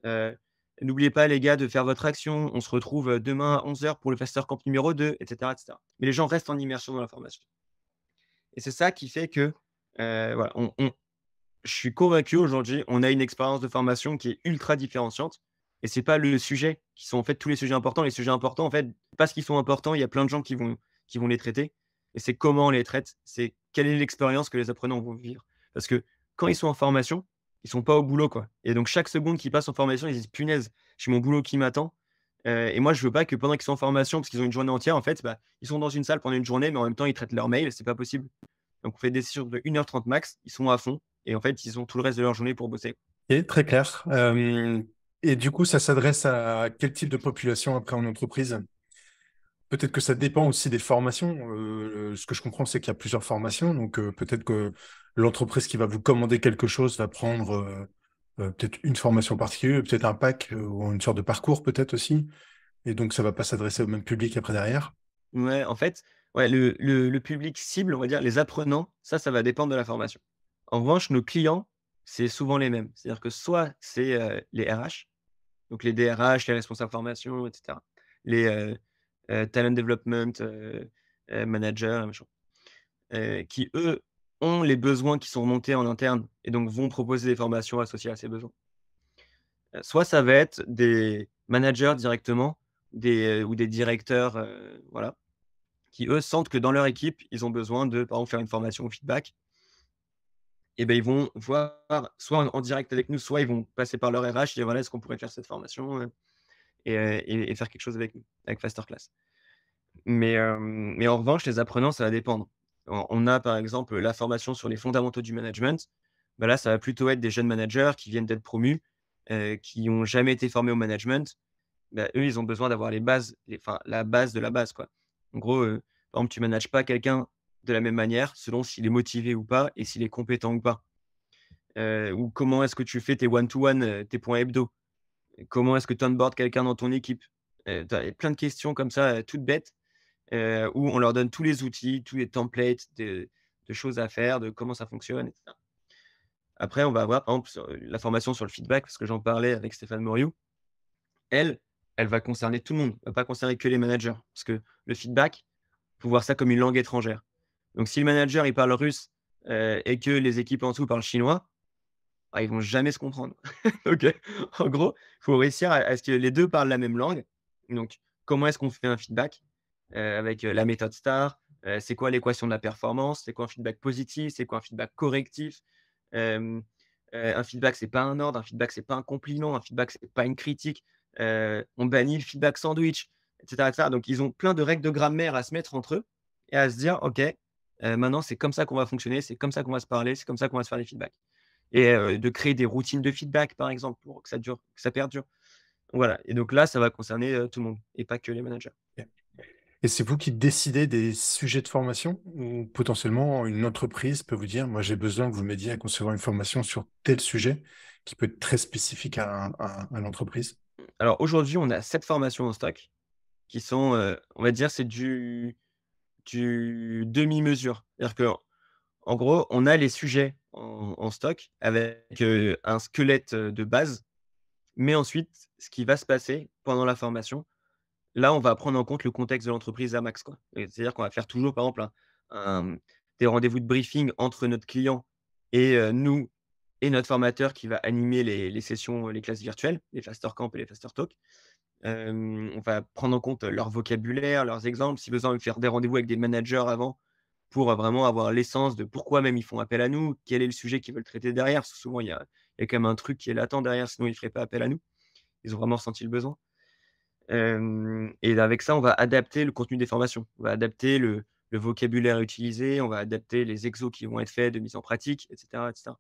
Heu, N'oubliez pas les gars de faire votre action. On se retrouve, demain à 11 heures pour le Faster Camp numéro 2», et cetera, et cetera. Mais les gens restent en immersion dans la formation. Et c'est ça qui fait que, voilà, je suis convaincu aujourd'hui, on a une expérience de formation qui est ultra différenciante, et c'est pas le sujet qui sont en fait tous les sujets importants. Les sujets importants, en fait, parce qu'ils sont importants, il y a plein de gens qui vont les traiter, et c'est comment on les traite, c'est quelle est l'expérience que les apprenants vont vivre. Parce que quand ils sont en formation, ils sont pas au boulot, quoi, et donc chaque seconde qu'ils passent en formation, ils disent: «Punaise, j'ai mon boulot qui m'attend», et moi je veux pas que pendant qu'ils sont en formation, parce qu'ils ont une journée entière, en fait, bah, ils sont dans une salle pendant une journée, mais en même temps ils traitent leurs mails, c'est pas possible. Donc on fait des sessions de 1h30 max, ils sont à fond et en fait, ils ont tout le reste de leur journée pour bosser. Et très clair. Et du coup, ça s'adresse à quel type de population après en entreprise? Peut-être que ça dépend aussi des formations. Ce que je comprends, c'est qu'il y a plusieurs formations. Donc, peut-être que l'entreprise qui va vous commander quelque chose va prendre peut-être une formation particulière, peut-être un pack ou une sorte de parcours peut-être aussi. Et donc, ça va pas s'adresser au même public après derrière. Ouais, en fait, ouais, le public cible, on va dire les apprenants, ça va dépendre de la formation. En revanche, nos clients, c'est souvent les mêmes. C'est-à-dire que soit c'est, les RH, donc les DRH, les responsables formation, et cetera. Les, talent development, managers, machin, qui eux, ont les besoins qui sont montés en interne et donc vont proposer des formations associées à ces besoins. Soit ça va être des managers directement, ou des directeurs, voilà, qui eux sentent que dans leur équipe, ils ont besoin de, par exemple, faire une formation au feedback, et ben ils vont voir soit en direct avec nous, soit ils vont passer par leur RH, dire: «Voilà, est-ce qu'on pourrait faire cette formation, et faire quelque chose avec nous, avec Fasterclass?» Mais en revanche, les apprenants, ça va dépendre. On a par exemple la formation sur les fondamentaux du management. Bah, là, ça va plutôt être des jeunes managers qui viennent d'être promus, qui ont jamais été formés au management. Bah, eux, ils ont besoin d'avoir les bases, la base de la base, quoi. En gros, par exemple, tu manages pas quelqu'un de la même manière selon s'il est motivé ou pas et s'il est compétent ou pas. Ou comment est-ce que tu fais tes one to one, tes points hebdo? Comment est-ce que tu onboardes quelqu'un dans ton équipe? Tu as plein de questions comme ça, toutes bêtes, où on leur donne tous les outils, tous les templates de choses à faire, de comment ça fonctionne, et cetera. Après, on va avoir, par exemple, sur, la formation sur le feedback, parce que j'en parlais avec Stéphane Moriou. Elle, elle va concerner tout le monde, elle va pas concerner que les managers. Parce que le feedback, faut voir ça comme une langue étrangère. Donc si le manager, il parle russe, et que les équipes en dessous parlent chinois, ah, ils vont jamais se comprendre. Donc, en gros, il faut réussir à ce que les 2 parlent la même langue. Donc, comment est-ce qu'on fait un feedback? Avec, la méthode STAR, c'est quoi l'équation de la performance? C'est quoi un feedback positif? C'est quoi un feedback correctif? Hem, un feedback, c'est pas un ordre, un feedback, c'est pas un compliment, un feedback, c'est pas une critique. On bannit le feedback sandwich, et cetera. Donc ils ont plein de règles de grammaire à se mettre entre eux et à se dire: «OK, maintenant c'est comme ça qu'on va fonctionner, c'est comme ça qu'on va se parler, c'est comme ça qu'on va se faire les feedbacks», et de créer des routines de feedback, par exemple, pour que ça dure, que ça perdure. Voilà, et donc là, ça va concerner, tout le monde et pas que les managers. Et c'est vous qui décidez des sujets de formation ou potentiellement une entreprise peut vous dire, moi j'ai besoin que vous m'aidiez à concevoir une formation sur tel sujet qui peut être très spécifique à l'entreprise? Alors aujourd'hui, on a 7 formations en stock qui sont, on va dire, c'est du demi-mesure. C'est-à-dire qu'en gros, on a les sujets en stock avec, un squelette, de base, mais ensuite, ce qui va se passer pendant la formation, là, on va prendre en compte le contexte de l'entreprise à max, quoi. Et c'est-à-dire qu'on va faire toujours, par exemple, un des rendez-vous de briefing entre notre client et nous et notre formateur qui va animer les sessions, les classes virtuelles, les Faster Camp et les Faster Talk. On va prendre en compte leur vocabulaire, leurs exemples. Si besoin, faire des rendez-vous avec des managers avant pour, vraiment avoir l'essence de pourquoi même ils font appel à nous, quel est le sujet qu'ils veulent traiter derrière. Parce que souvent, il y a quand même un truc qui est latent derrière, sinon ils ne feraient pas appel à nous. Ils ont vraiment ressenti le besoin. Et avec ça, on va adapter le contenu des formations. On va adapter le vocabulaire utilisé, on va adapter les exos qui vont être faits de mise en pratique, et cetera, et cetera.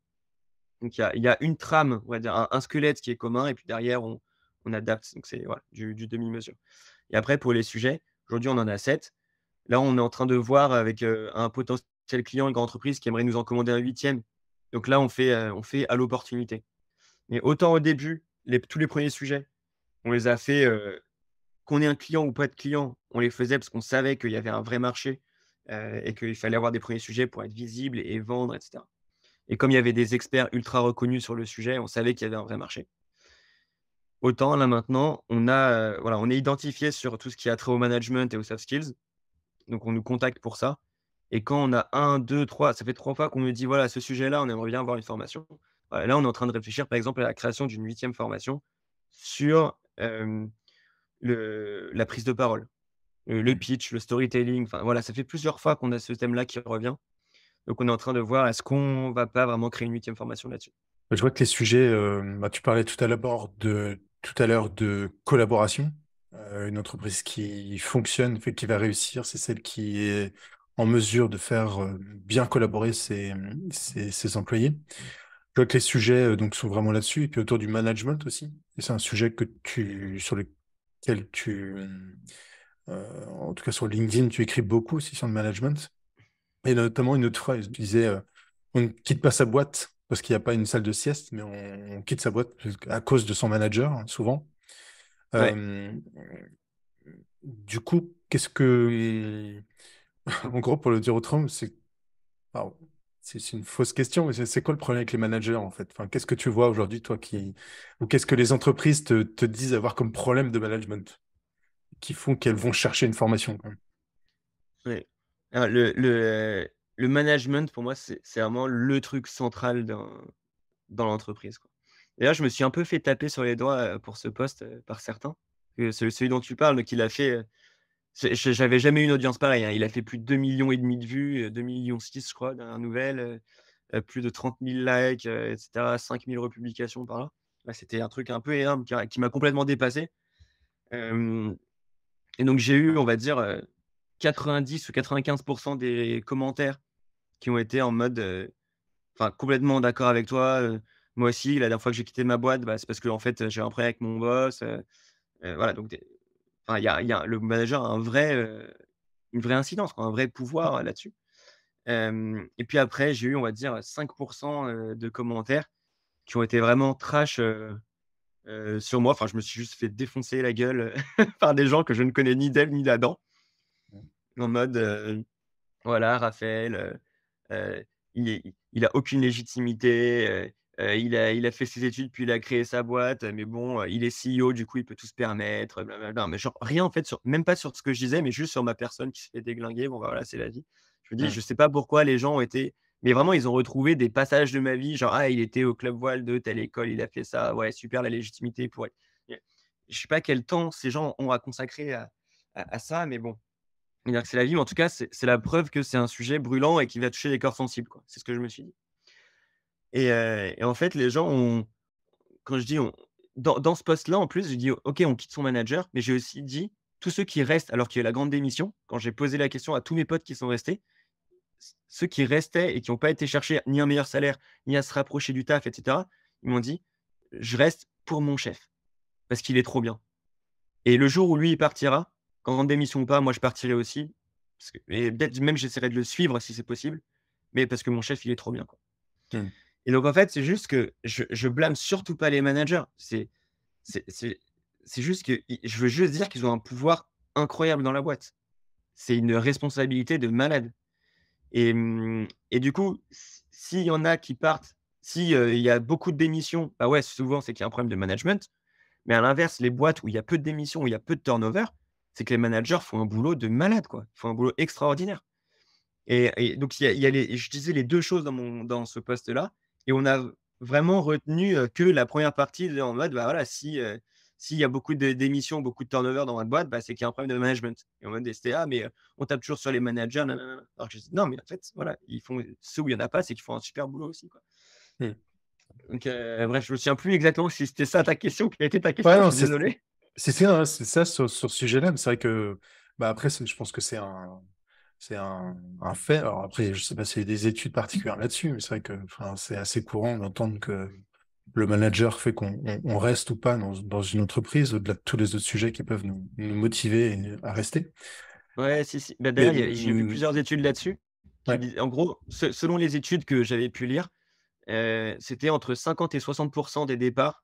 Donc il y a une trame, on va dire un squelette qui est commun et puis derrière on adapte. Donc c'est voilà, du demi-mesure. Et après pour les sujets, aujourd'hui on en a 7. Là, on est en train de voir avec, un potentiel client, une grande entreprise qui aimerait nous en commander un huitième. Donc là, on fait à l'opportunité. Mais autant au début, tous les premiers sujets, on les a fait, qu'on ait un client ou pas de client, on les faisait parce qu'on savait qu'il y avait un vrai marché, et qu'il fallait avoir des premiers sujets pour être visible et vendre, et cetera. Et comme il y avait des experts ultra reconnus sur le sujet, on savait qu'il y avait un vrai marché. Autant là maintenant, voilà, on est identifié sur tout ce qui a trait au management et aux soft skills, donc on nous contacte pour ça. Et quand on a un, 2, 3, ça fait 3 fois qu'on me dit: «Voilà, ce sujet-là, on aimerait bien avoir une formation». Là, on est en train de réfléchir, par exemple, à la création d'une huitième formation sur, la prise de parole, le pitch, le storytelling, enfin voilà, ça fait plusieurs fois qu'on a ce thème-là qui revient. Donc on est en train de voir, est-ce qu'on va pas vraiment créer une huitième formation là-dessus? Je vois que les sujets, tu parlais tout à l'heure de collaboration. Une entreprise qui fonctionne, qui va réussir, c'est celle qui est en mesure de faire bien collaborer ses employés. Je vois que les sujets donc sont vraiment là-dessus, et puis autour du management aussi. Et c'est un sujet sur lequel en tout cas sur LinkedIn, tu écris beaucoup aussi sur le management. Et notamment une autre phrase, tu disais, on ne quitte pas sa boîte parce qu'il n'y a pas une salle de sieste, mais on quitte sa boîte à cause de son manager, hein, souvent. Ouais. Euh, du coup, qu'est-ce que... En gros, pour le dire autrement, alors, c'est une fausse question, mais c'est quoi le problème avec les managers, en fait? Enfin, qu'est-ce que tu vois aujourd'hui, toi, ou qu'est-ce que les entreprises te disent avoir comme problème de management qui font qu'elles vont chercher une formation, quand même? Ouais. Ah, le management pour moi, c'est vraiment le truc central dans l'entreprise, quoi. D'ailleurs, je me suis un peu fait taper sur les doigts, pour ce poste, par certains. Celui dont tu parles, donc il a fait, j'avais jamais eu une audience pareille, hein. Il a fait plus de 2,5 millions de vues, 2,6 millions je crois, dernière nouvelle, plus de 30 000 likes, et cetera, 5 000 republications par là. Là, c'était un truc un peu énorme qui m'a complètement dépassé. Hem Et donc j'ai eu, on va dire, 90 ou 95 des commentaires qui ont été en mode, enfin complètement d'accord avec toi, moi aussi la dernière fois que j'ai quitté ma boîte, bah, c'est parce qu'en fait, j'ai un problème avec mon boss, voilà donc enfin il y a le manager a une vraie incidence quoi, un vrai pouvoir, là-dessus. Et puis après j'ai eu, on va dire, 5 de commentaires qui ont été vraiment trash, sur moi. Enfin je me suis juste fait défoncer la gueule, par des gens que je ne connais ni d'Ève ni d'Adam. En mode, voilà, Raphaël, il a aucune légitimité, il a fait ses études, puis il a créé sa boîte, mais bon, il est CEO, du coup, il peut tout se permettre, blablabla. Mais genre rien en fait même pas sur ce que je disais, mais juste sur ma personne qui se fait déglinguer. Bon, bah, voilà, c'est la vie. Je me dis: «Je sais pas pourquoi les gens ont été» mais vraiment, ils ont retrouvé des passages de ma vie, genre: «Ah, il était au club voile de telle école, il a fait ça, ouais, super la légitimité pour être» je sais pas quel temps ces gens ont à consacrer à ça, mais bon. C'est-à-dire que c'est la vie, mais en tout cas, c'est la preuve que c'est un sujet brûlant et qui va toucher des corps sensibles, quoi. C'est ce que je me suis dit. Et en fait, les gens ont quand je dis on dans ce poste-là, en plus, j'ai dit: «OK, on quitte son manager», mais j'ai aussi dit: «Tous ceux qui restent», alors qu'il y a eu la grande démission, quand j'ai posé la question à tous mes potes qui sont restés, ceux qui restaient et qui ont pas été chercher ni un meilleur salaire, ni à se rapprocher du taf et cetera, ils m'ont dit: «Je reste pour mon chef, parce qu'il est trop bien». Et le jour où lui, il partira, grande démission ou pas, moi je partirai aussi, parce que et peut-être même j'essaierai de le suivre si c'est possible, mais parce que mon chef, il est trop bien, quoi. Hmm. Et donc en fait, c'est juste que je blâme surtout pas les managers. C'est c'est c'est juste que je veux juste dire qu'ils ont un pouvoir incroyable dans la boîte. C'est une responsabilité de malade. Et du coup, s'il y en a qui partent, si, il y a beaucoup de démissions, bah ouais, souvent c'est qu'il y a un problème de management. Mais à l'inverse, les boîtes où il y a peu de démissions, où il y a peu de turnover, c'est que les managers font un boulot de malade, quoi. Ils font un boulot extraordinaire. Et donc il y a je disais les 2 choses dans ce poste-là et on a vraiment retenu, que la première partie de en mode, bah, voilà, s'il y a beaucoup d'émissions, beaucoup de turnover dans votre boîte, bah, c'est qu'il y a un problème de management. Et en mode, c'était, ah, mais on tape toujours sur les managers, nanana. Alors que je dis, non, mais en fait, voilà, ils font ceux où il n'y en a pas, c'est qu'ils font un super boulot aussi, quoi. Hmm. Donc, bref, je me souviens plus exactement si c'était ça ta question, quelle était ta Ouais, question, je non, suis désolé. c'est ça sur ce sujet-là. Mais c'est vrai que, bah, après, je pense que c'est un fait. Alors après, je sais pas s'il y a des études particulières là-dessus, mais c'est vrai que, enfin, c'est assez courant d'entendre que le manager fait qu'on reste ou pas dans une entreprise, au-delà de tous les autres sujets qui peuvent nous motiver à rester. Ouais, si, si. Bah, Mais, d'ailleurs, j'ai vu plusieurs études là-dessus qui ouais. disent, en gros, selon les études que j'avais pu lire, c'était entre 50 et 60 des départs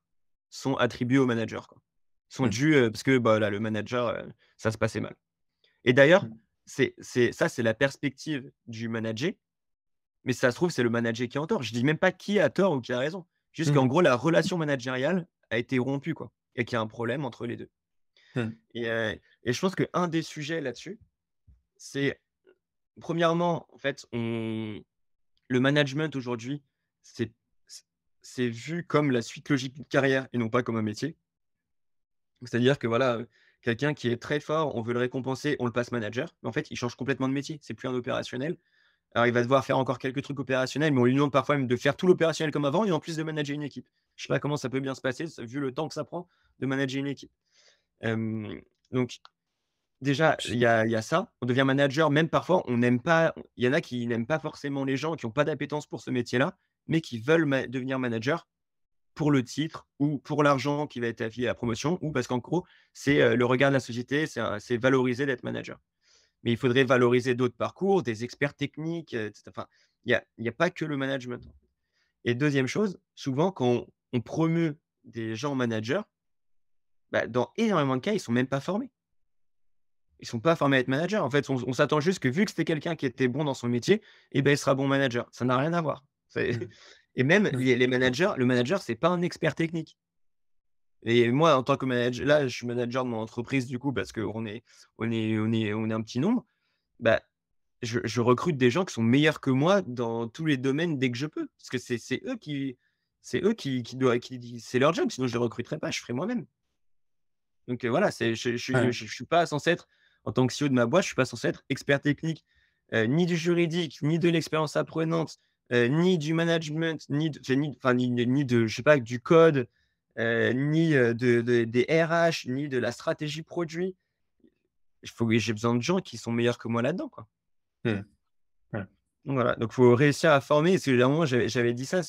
sont attribués au manager, quoi. Sont Hmm. dus, parce que, bah, là, le manager, ça se passait mal. Et d'ailleurs, Hmm. c'est la perspective du manager, mais si ça se trouve, c'est le manager qui a tort. Je dis même pas qui a tort ou qui a raison. Juste qu'en Hmm. gros, la relation managériale a été rompue, quoi, et qu'il y a un problème entre les 2. Hmm. Et je pense qu'un des sujets là-dessus, c'est premièrement, en fait, le management aujourd'hui, c'est c'est vu comme la suite logique d'une carrière et non pas comme un métier. C'est-à-dire que voilà, quelqu'un qui est très fort, on veut le récompenser, on le passe manager, mais en fait, il change complètement de métier. C'est plus un opérationnel. Alors il va devoir faire encore quelques trucs opérationnels, mais on lui demande parfois même de faire tout l'opérationnel comme avant et en plus de manager une équipe. Je sais pas comment ça peut bien se passer, vu le temps que ça prend de manager une équipe. Hem, donc déjà, il y a ça. On devient manager, même parfois, on n'aime pas il y en a qui n'aiment pas forcément les gens, qui ont pas d'appétence pour ce métier-là, mais qui veulent devenir manager pour le titre ou pour l'argent qui va être affilié à la promotion ou parce qu'en gros, c'est, le regard de la société, c'est valorisé d'être manager. Mais il faudrait valoriser d'autres parcours, des experts techniques, enfin, il y a pas que le management. Et deuxième chose, souvent quand on promeut des gens managers, bah, dans énormément de cas, ils sont même pas formés. Ils sont pas formés à être manager. En fait, on s'attend juste que vu que c'était quelqu'un qui était bon dans son métier, et ben, il sera bon manager. Ça n'a rien à voir. C'est Hmm. et même Hmm. les managers, le manager, c'est pas un expert technique. Et moi, en tant que manager là, je suis manager de mon entreprise du coup parce qu'on est un petit nombre. Bah, je recrute des gens qui sont meilleurs que moi dans tous les domaines dès que je peux. Parce que c'est eux qui doivent c'est leur job, sinon je les recruterais pas, je ferais moi-même. Donc voilà, Ouais. je suis pas censé être en tant que CEO de ma boîte, je suis pas censé être expert technique, ni du juridique, ni de l'expérience apprenante, ni du management, ni de je sais pas, du code, ni, des RH, ni de la stratégie produit. J'ai besoin de gens qui sont meilleurs que moi là-dedans, quoi. Hmm. Ouais. Donc voilà, donc faut réussir à former, parce qu'à un moment j'avais dit ça,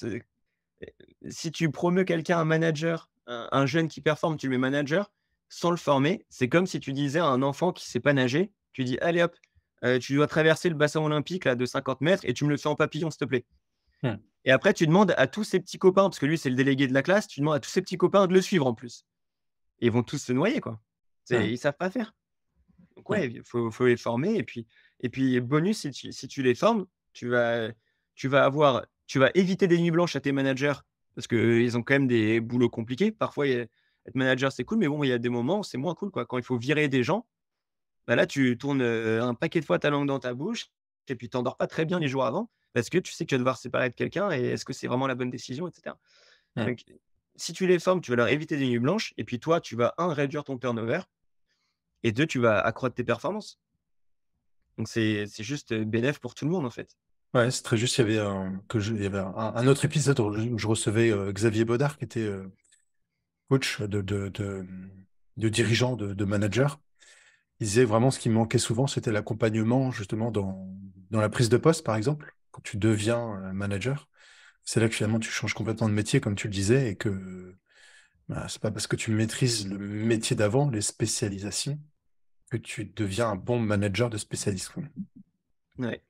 si tu promeus quelqu'un, un manager, un jeune qui performe, tu le mets manager, sans le former, c'est comme si tu disais à un enfant qui sait pas nager, tu dis: «Allez hop, tu dois traverser le bassin olympique là de 50 mètres et tu me le fais en papillon s'il te plaît». Hmm. Et après tu demandes à tous ses petits copains, parce que lui c'est le délégué de la classe, tu demandes à tous ses petits copains de le suivre en plus. Et ils vont tous se noyer quoi. Hmm. Ils savent pas faire. Donc Hmm. ouais, il faut les former et puis bonus si tu les formes, tu vas éviter des nuits blanches à tes managers parce qu'ils ont quand même des boulots compliqués. Parfois, être manager, c'est cool, mais bon, il y a des moments où c'est moins cool, quoi. Quand il faut virer des gens, bah, là, tu tournes, un paquet de fois ta langue dans ta bouche et puis tu endors pas très bien les jours avant parce que tu sais que tu vas devoir séparer de quelqu'un et est-ce que c'est vraiment la bonne décision et cetera. Hmm. Donc si tu les formes, tu vas leur éviter des nuits blanches et puis toi, tu vas, un réduire ton turnover et 2 tu vas accroître tes performances. Donc c'est juste, bénef pour tout le monde, en fait. Ouais, c'est très juste. Il y avait un autre épisode où je recevais Xavier Bodard, qui était coach de dirigeant, de manager. Il disait vraiment ce qui me manquait souvent, c'était l'accompagnement justement dans la prise de poste, par exemple. Quand tu deviens manager, c'est là que finalement tu changes complètement de métier, comme tu le disais, et que bah, c'est pas parce que tu maîtrises le métier d'avant, les spécialisations, que tu deviens un bon manager de spécialiste, quoi. Ouais.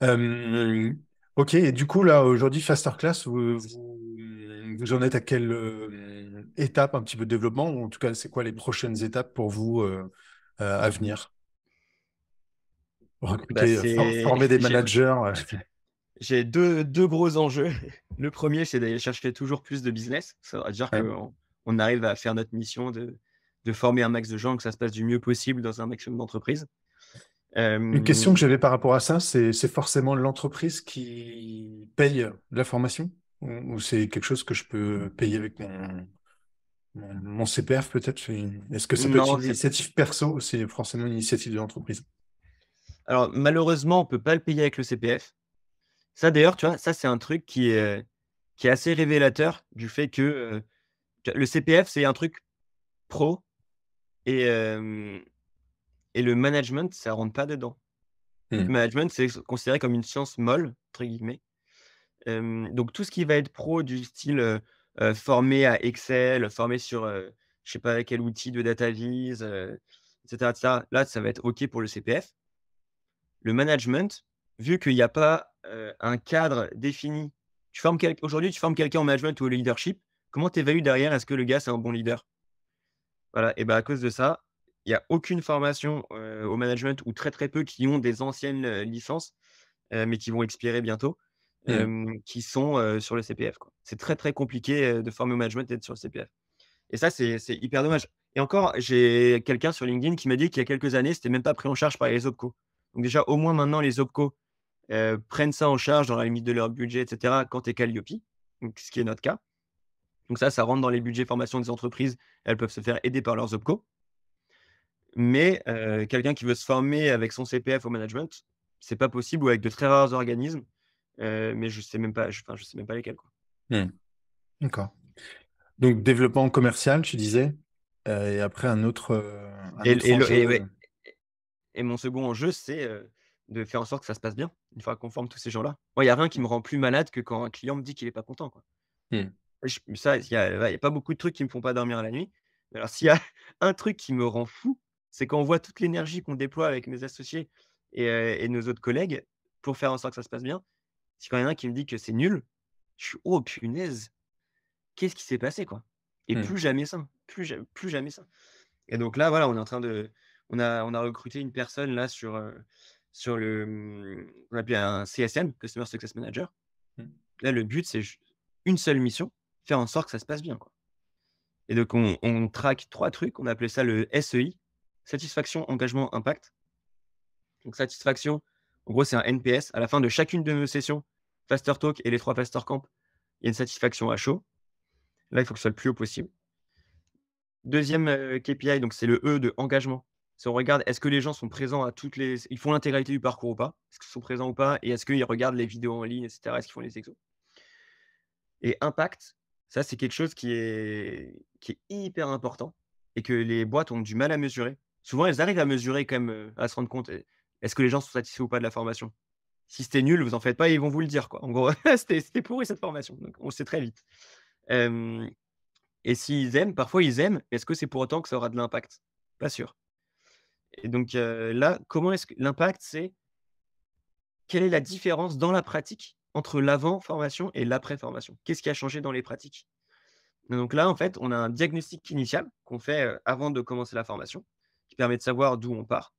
Euh, ok, et du coup, là, aujourd'hui, Fasterclass, vous en êtes à quelle étape un petit peu de développement, ou en tout cas, c'est quoi les prochaines étapes pour vous à venir? Bah, Recruter, former des managers. j'ai deux gros enjeux. Le premier c'est d'aller chercher toujours plus de business. Ça veut dire Ouais. qu'on arrive à faire notre mission de former un max de gens, que ça se passe du mieux possible dans un maximum d'entreprises. Une question que Hem, j'avais par rapport à ça, c'est forcément l'entreprise qui paye la formation, ou c'est quelque chose que je peux payer avec Mon CPF peut-être, est-ce que ça peut être Non, une c'est initiative perso ou c'est forcément une initiative de l'entreprise? alors malheureusement, on peut pas le payer avec le CPF. Ça d'ailleurs, tu vois, ça c'est un truc qui est assez révélateur du fait que, le CPF, c'est un truc pro et le management, ça rentre pas dedans. Mmh. Le management, c'est considéré comme une «science molle» entre guillemets. Donc tout ce qui va être pro du style, formé à Excel, formé sur, je sais pas quel outil de data viz, et cetera. Là, ça va être OK pour le CPF. Le management, vu qu'il y a pas, un cadre défini, aujourd'hui, tu formes quelqu'un en management ou au leadership, comment tu évalues derrière, est-ce que le gars, c'est un bon leader? Voilà et ben à cause de ça, il y a aucune formation, au management ou très, très peu qui ont des anciennes, licences, mais qui vont expirer bientôt, Mmh. qui sont, sur le CPF, quoi. C'est très, très compliqué, de former au management et d'être sur le CPF et ça, c'est hyper dommage et encore, j'ai quelqu'un sur LinkedIn qui m'a dit qu'il y a quelques années, c'était même pas pris en charge par les OPCO. Donc déjà, au moins maintenant les OPCO, prennent ça en charge dans la limite de leur budget et cetera quand tu es Calliope, donc ce qui est notre cas. Donc ça rentre dans les budgets formation des entreprises, elles peuvent se faire aider par leurs OPCO. Mais quelqu'un qui veut se former avec son CPF au management, c'est pas possible ou avec de très rares organismes, mais je sais même pas, je sais même pas lesquels, quoi. Mmh. D'accord. Donc développement commercial, tu disais, et après un autre Et enjeu, ouais et mon second enjeu, c'est, de faire en sorte que ça se passe bien, une fois qu'on forme tous ces gens-là. Moi, il y a rien qui me rend plus malade que quand un client me dit qu'il est pas content, quoi. mmh, Ça, il y a ouais, il y a pas beaucoup de trucs qui me font pas dormir la nuit. Mais alors s'il y a un truc qui me rend fou, c'est quand on voit toute l'énergie qu'on déploie avec mes associés et nos autres collègues pour faire en sorte que ça se passe bien. Si quand il y en a un qui me dit que c'est nul, je suis: «Oh punaise, qu'est-ce qui s'est passé, quoi?» Et mmh, plus jamais ça, plus jamais ça. Et donc là, voilà, on est en train de on a recruté une personne là sur on appelle un CSM, Customer Success Manager. mmh, Là, le but, c'est une seule mission, faire en sorte que ça se passe bien, quoi. Et donc on traque 3 trucs, on a appelé ça le SEI, satisfaction, engagement, impact. Donc satisfaction, en gros, c'est un NPS. À la fin de chacune de nos sessions, Faster Talk et les 3 Faster Camp, il y a une satisfaction à chaud. Là, il faut que ce soit le plus haut possible. Deuxième KPI, donc c'est le E de engagement. C'est on regarde est-ce que les gens sont présents à toutes les ils font l'intégralité du parcours ou pas? Est-ce qu'ils sont présents ou pas? Et est-ce qu'ils regardent les vidéos en ligne et cetera? Est-ce qu'ils font les exos? Et impact, ça, c'est quelque chose qui est hyper important et que les boîtes ont du mal à mesurer. Souvent, elles arrivent à mesurer quand même, à se rendre compte, est-ce que les gens sont satisfaits ou pas de la formation? Si c'était nul, vous en faites pas, ils vont vous le dire, quoi. En gros, c'était pourri cette formation, donc on le sait très vite. Hem Et s'ils aiment, parfois ils aiment, est-ce que c'est pour autant que ça aura de l'impact? Pas sûr. Et donc là, comment est-ce que l'impact, c'est quelle est la différence dans la pratique entre l'avant formation et l'après formation? Qu'est-ce qui a changé dans les pratiques? Donc là, en fait, on a un diagnostic initial qu'on fait, avant de commencer la formation, qui permet de savoir d'où on part.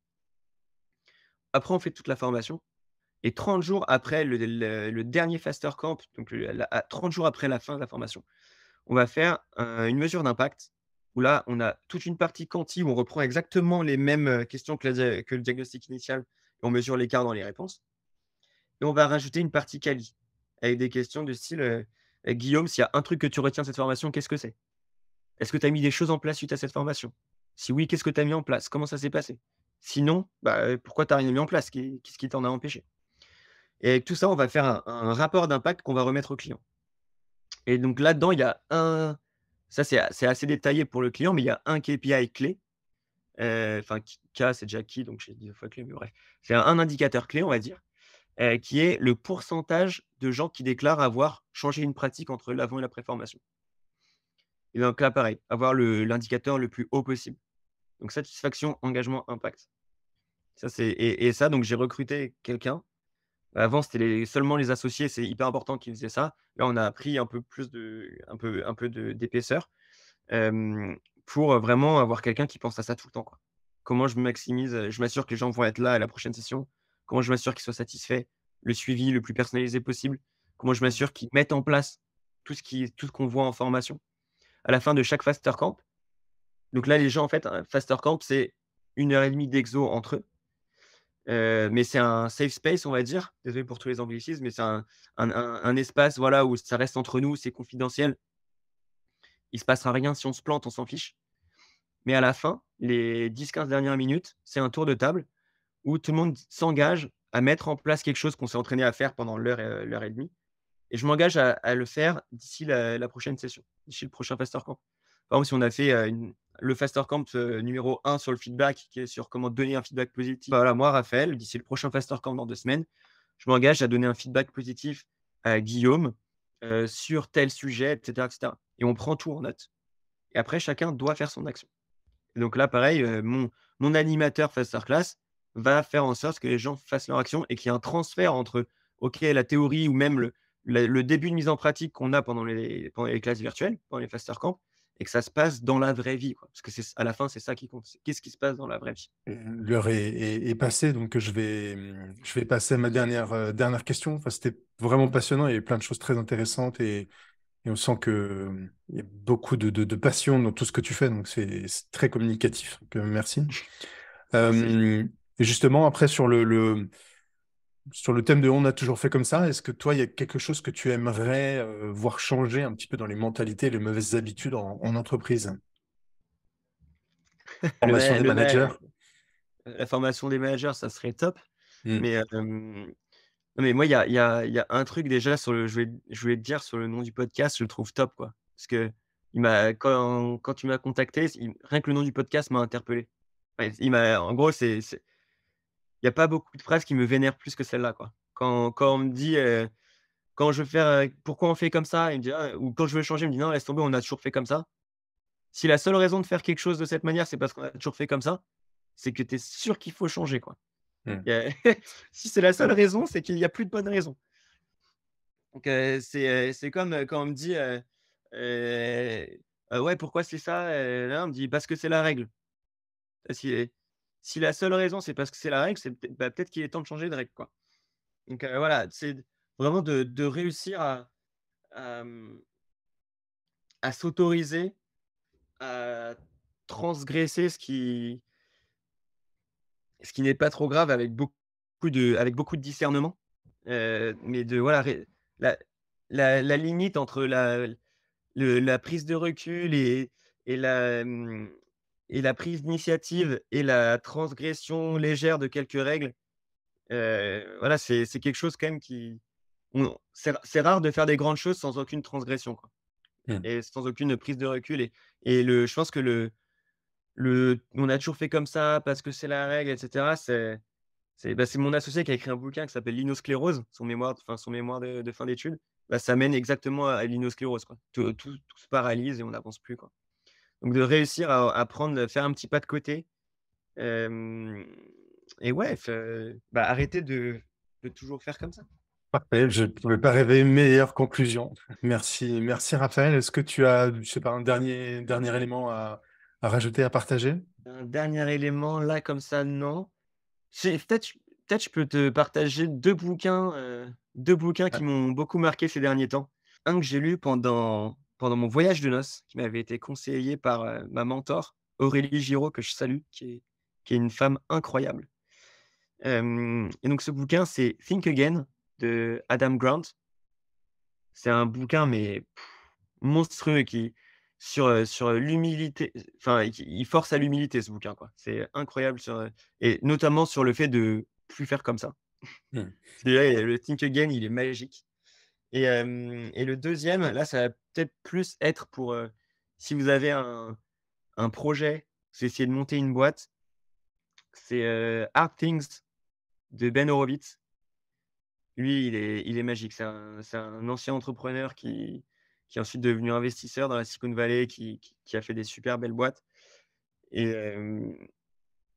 Après, on fait toute la formation et 30 jours après le dernier Faster Camp, donc à 30 jours après la fin de la formation, on va faire une mesure d'impact où là, on a toute une partie quanti où on reprend exactement les mêmes, questions que le diagnostic initial et on mesure l'écart dans les réponses et on va rajouter une partie quali avec des questions de style, «Guillaume, s'il y a un truc que tu retiens de cette formation, qu'est-ce que c'est? Est-ce que tu as mis des choses en place suite à cette formation? Si oui, qu'est-ce que tu as mis en place? Comment ça s'est passé? Sinon, bah, pourquoi tu as rien mis en place? Qu'est-ce qui t'en a empêché?» Et avec tout ça, on va faire un rapport d'impact qu'on va remettre au client. Et donc là-dedans, il y a un ça c'est assez détaillé pour le client, mais il y a un KPI clé, enfin K c'est déjà key, donc j'ai dit 2 fois clé, mais bref. C'est un indicateur clé, on va dire, qui est le pourcentage de gens qui déclarent avoir changé une pratique entre l'avant et l'après formation. Et donc là, pareil, avoir l'indicateur le plus haut possible. Donc satisfaction, engagement, impact. Ça c'est et ça donc j'ai recruté quelqu'un. Avant, c'était seulement les associés, c'est hyper important qu'ils faisaient ça. Là, on a pris un peu plus un peu de d'épaisseur, pour, vraiment avoir quelqu'un qui pense à ça tout le temps, quoi. Comment je m'assure que les gens vont être là à la prochaine session? Comment je m'assure qu'ils soient satisfaits? Le suivi le plus personnalisé possible? Comment je mmh, m'assure qu'ils mettent en place tout ce qu'on voit en formation? À la fin de chaque Faster Camp, donc là, les gens, en fait, un Faster Camp, c'est 1 heure et demie d'exo entre eux. Mais c'est un safe space, on va dire. Désolé pour tous les anglicismes, mais c'est un espace, voilà, où ça reste entre nous, c'est confidentiel il se passera rien si on se plante, on s'en fiche. Mais à la fin, les 10-15 dernières minutes, c'est un tour de table où tout le monde s'engage à mettre en place quelque chose qu'on s'est entraîné à faire pendant l'heure et demie et je m'engage à le faire d'ici la prochaine session, d'ici le prochain Faster Camp. Par exemple, si on a fait, le Faster Camp, numéro 1 sur le feedback, qui est sur comment donner un feedback positif. Bah, voilà, moi, Raphaël, d'ici le prochain Faster Camp dans 2 semaines, je m'engage à donner un feedback positif à Guillaume, sur tel sujet et cetera et on prend tout en note et après chacun doit faire son action. Et donc là, pareil, mon animateur Fasterclass va faire en sorte que les gens fassent leur action et qu'il y ait un transfert entre, OK, la théorie ou même le début de mise en pratique qu'on a pendant les classes virtuelles, pendant les Faster Camp et que ça se passe dans la vraie vie, quoi. Parce que c'est à la fin, c'est ça qui compte. C'est qu'est-ce qui se passe dans la vraie vie? L'heure est passée, donc je vais passer à ma dernière question. Enfin, c'était vraiment passionnant, il y avait plein de choses très intéressantes et on sent il y a beaucoup de passion dans tout ce que tu fais, donc c'est très communicatif. Donc, merci. Merci. Et justement, après, sur le thème de On a toujours fait comme ça, est-ce que toi, il y a quelque chose que tu aimerais voir changer un petit peu dans les mentalités, les mauvaises habitudes en entreprise? Le Formation ma des le managers? ma La formation des managers, ça serait top, Hmm. mais non, mais moi, il y a un truc déjà sur le je voulais te dire sur le nom du podcast, je le trouve top, quoi. Parce que il m'a quand tu m'as contacté, rien que le nom du podcast m'a interpellé. Ouais, il m'a en gros, il y a pas beaucoup de phrases qui me vénèrent plus que celle-là, quoi. Quand on me dit, quand je veux faire, «Pourquoi on fait comme ça?» Il me dit: «Ah» ou quand je veux changer, il me dit: «Non, laisse tomber, on a toujours fait comme ça». Si la seule raison de faire quelque chose de cette manière, c'est parce qu'on a toujours fait comme ça, c'est que tu es sûr qu'il faut changer, quoi. Hmm. Il y a si c'est la seule raison, c'est qu'il y a plus de bonne raison. Donc c'est comme, quand on me dit, heu: «Ouais, pourquoi c'est ça?» Là, on me dit: «Parce que c'est la règle». Si si la seule raison, c'est parce que c'est la règle, c'est peut-être qu'il est temps de changer de règle, quoi. Donc voilà, c'est vraiment de réussir à, mmh, à s'autoriser à transgresser ce qui n'est pas trop grave avec beaucoup de discernement, mais de voilà, la la limite entre la prise de recul et la prise d'initiative et la transgression légère de quelques règles, voilà, c'est quelque chose quand même qui c'est rare de faire des grandes choses sans aucune transgression, quoi Hmm. et sans aucune prise de recul et je pense que «On a toujours fait comme ça parce que c'est la règle» et cetera, c'est mon associé qui a écrit un bouquin qui s'appelle «L'inosclérose», son mémoire de fin d'études. Bah, ça mène exactement à l'inosclérose, quoi. Tout se paralyse et on n'avance plus, quoi. Donc de réussir à faire un petit pas de côté, hem et ouais, arrêter de toujours faire comme ça. Parfait, je ne pouvais pas rêver une meilleure conclusion. Merci, merci Raphaël. Est-ce que tu as, je sais pas, un dernier élément à rajouter, à partager? Un dernier élément là comme ça, non. C'est peut-être je peux te partager 2 bouquins Ouais. qui m'ont beaucoup marqué ces derniers temps. Un que j'ai lu pendant mon voyage de noces, qui m'avait été conseillé par, ma mentor, Aurélie Giraud, que je salue, qui est une femme incroyable. Hem et donc ce bouquin, c'est Think Again de Adam Grant. C'est un bouquin mais monstrueux qui sur l'humilité, enfin, il force à l'humilité ce bouquin, quoi. C'est incroyable et notamment sur le fait de plus faire comme ça. Hmm. Celui-là, le Think Again, il est magique et le deuxième, là, ça va peut-être plus être pour, si vous avez un projet, vous essayez de monter une boîte, c'est, Hard Things de Ben Horowitz. Lui, il est magique. C'est un ancien entrepreneur qui est ensuite devenu investisseur dans la Silicon Valley, qui a fait des super belles boîtes et hem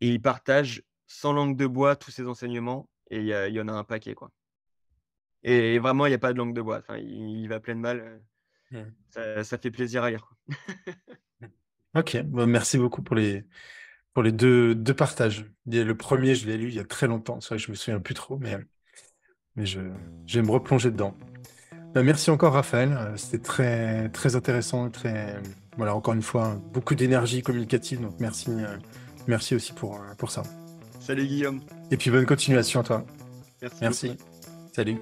et il partage sans langue de bois tous ses enseignements et il y en a un paquet, quoi et vraiment, il y a pas de langue de bois. Enfin, il va pleine balle, Hmm. ça fait plaisir à lire, quoi. Ok, bon, merci beaucoup pour les deux partages. Le premier, je l'ai lu il y a très longtemps. C'est vrai que je me souviens plus trop, mais je vais me replonger dedans. Merci encore, Raphaël. C'était très, très intéressant, voilà, encore une fois, beaucoup d'énergie communicative. Donc merci aussi pour ça. Salut Guillaume, Et puis bonne continuation à toi. merci beaucoup. Merci. Salut.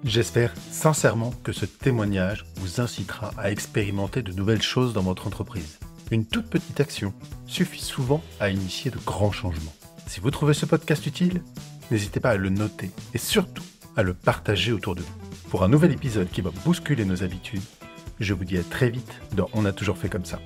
J'espère sincèrement que ce témoignage vous incitera à expérimenter de nouvelles choses dans votre entreprise. Une toute petite action suffit souvent à initier de grands changements. Si vous trouvez ce podcast utile, n'hésitez pas à le noter et surtout à le partager autour de vous. Pour un nouvel épisode qui va bousculer nos habitudes, je vous dis à très vite dans On a toujours fait comme ça.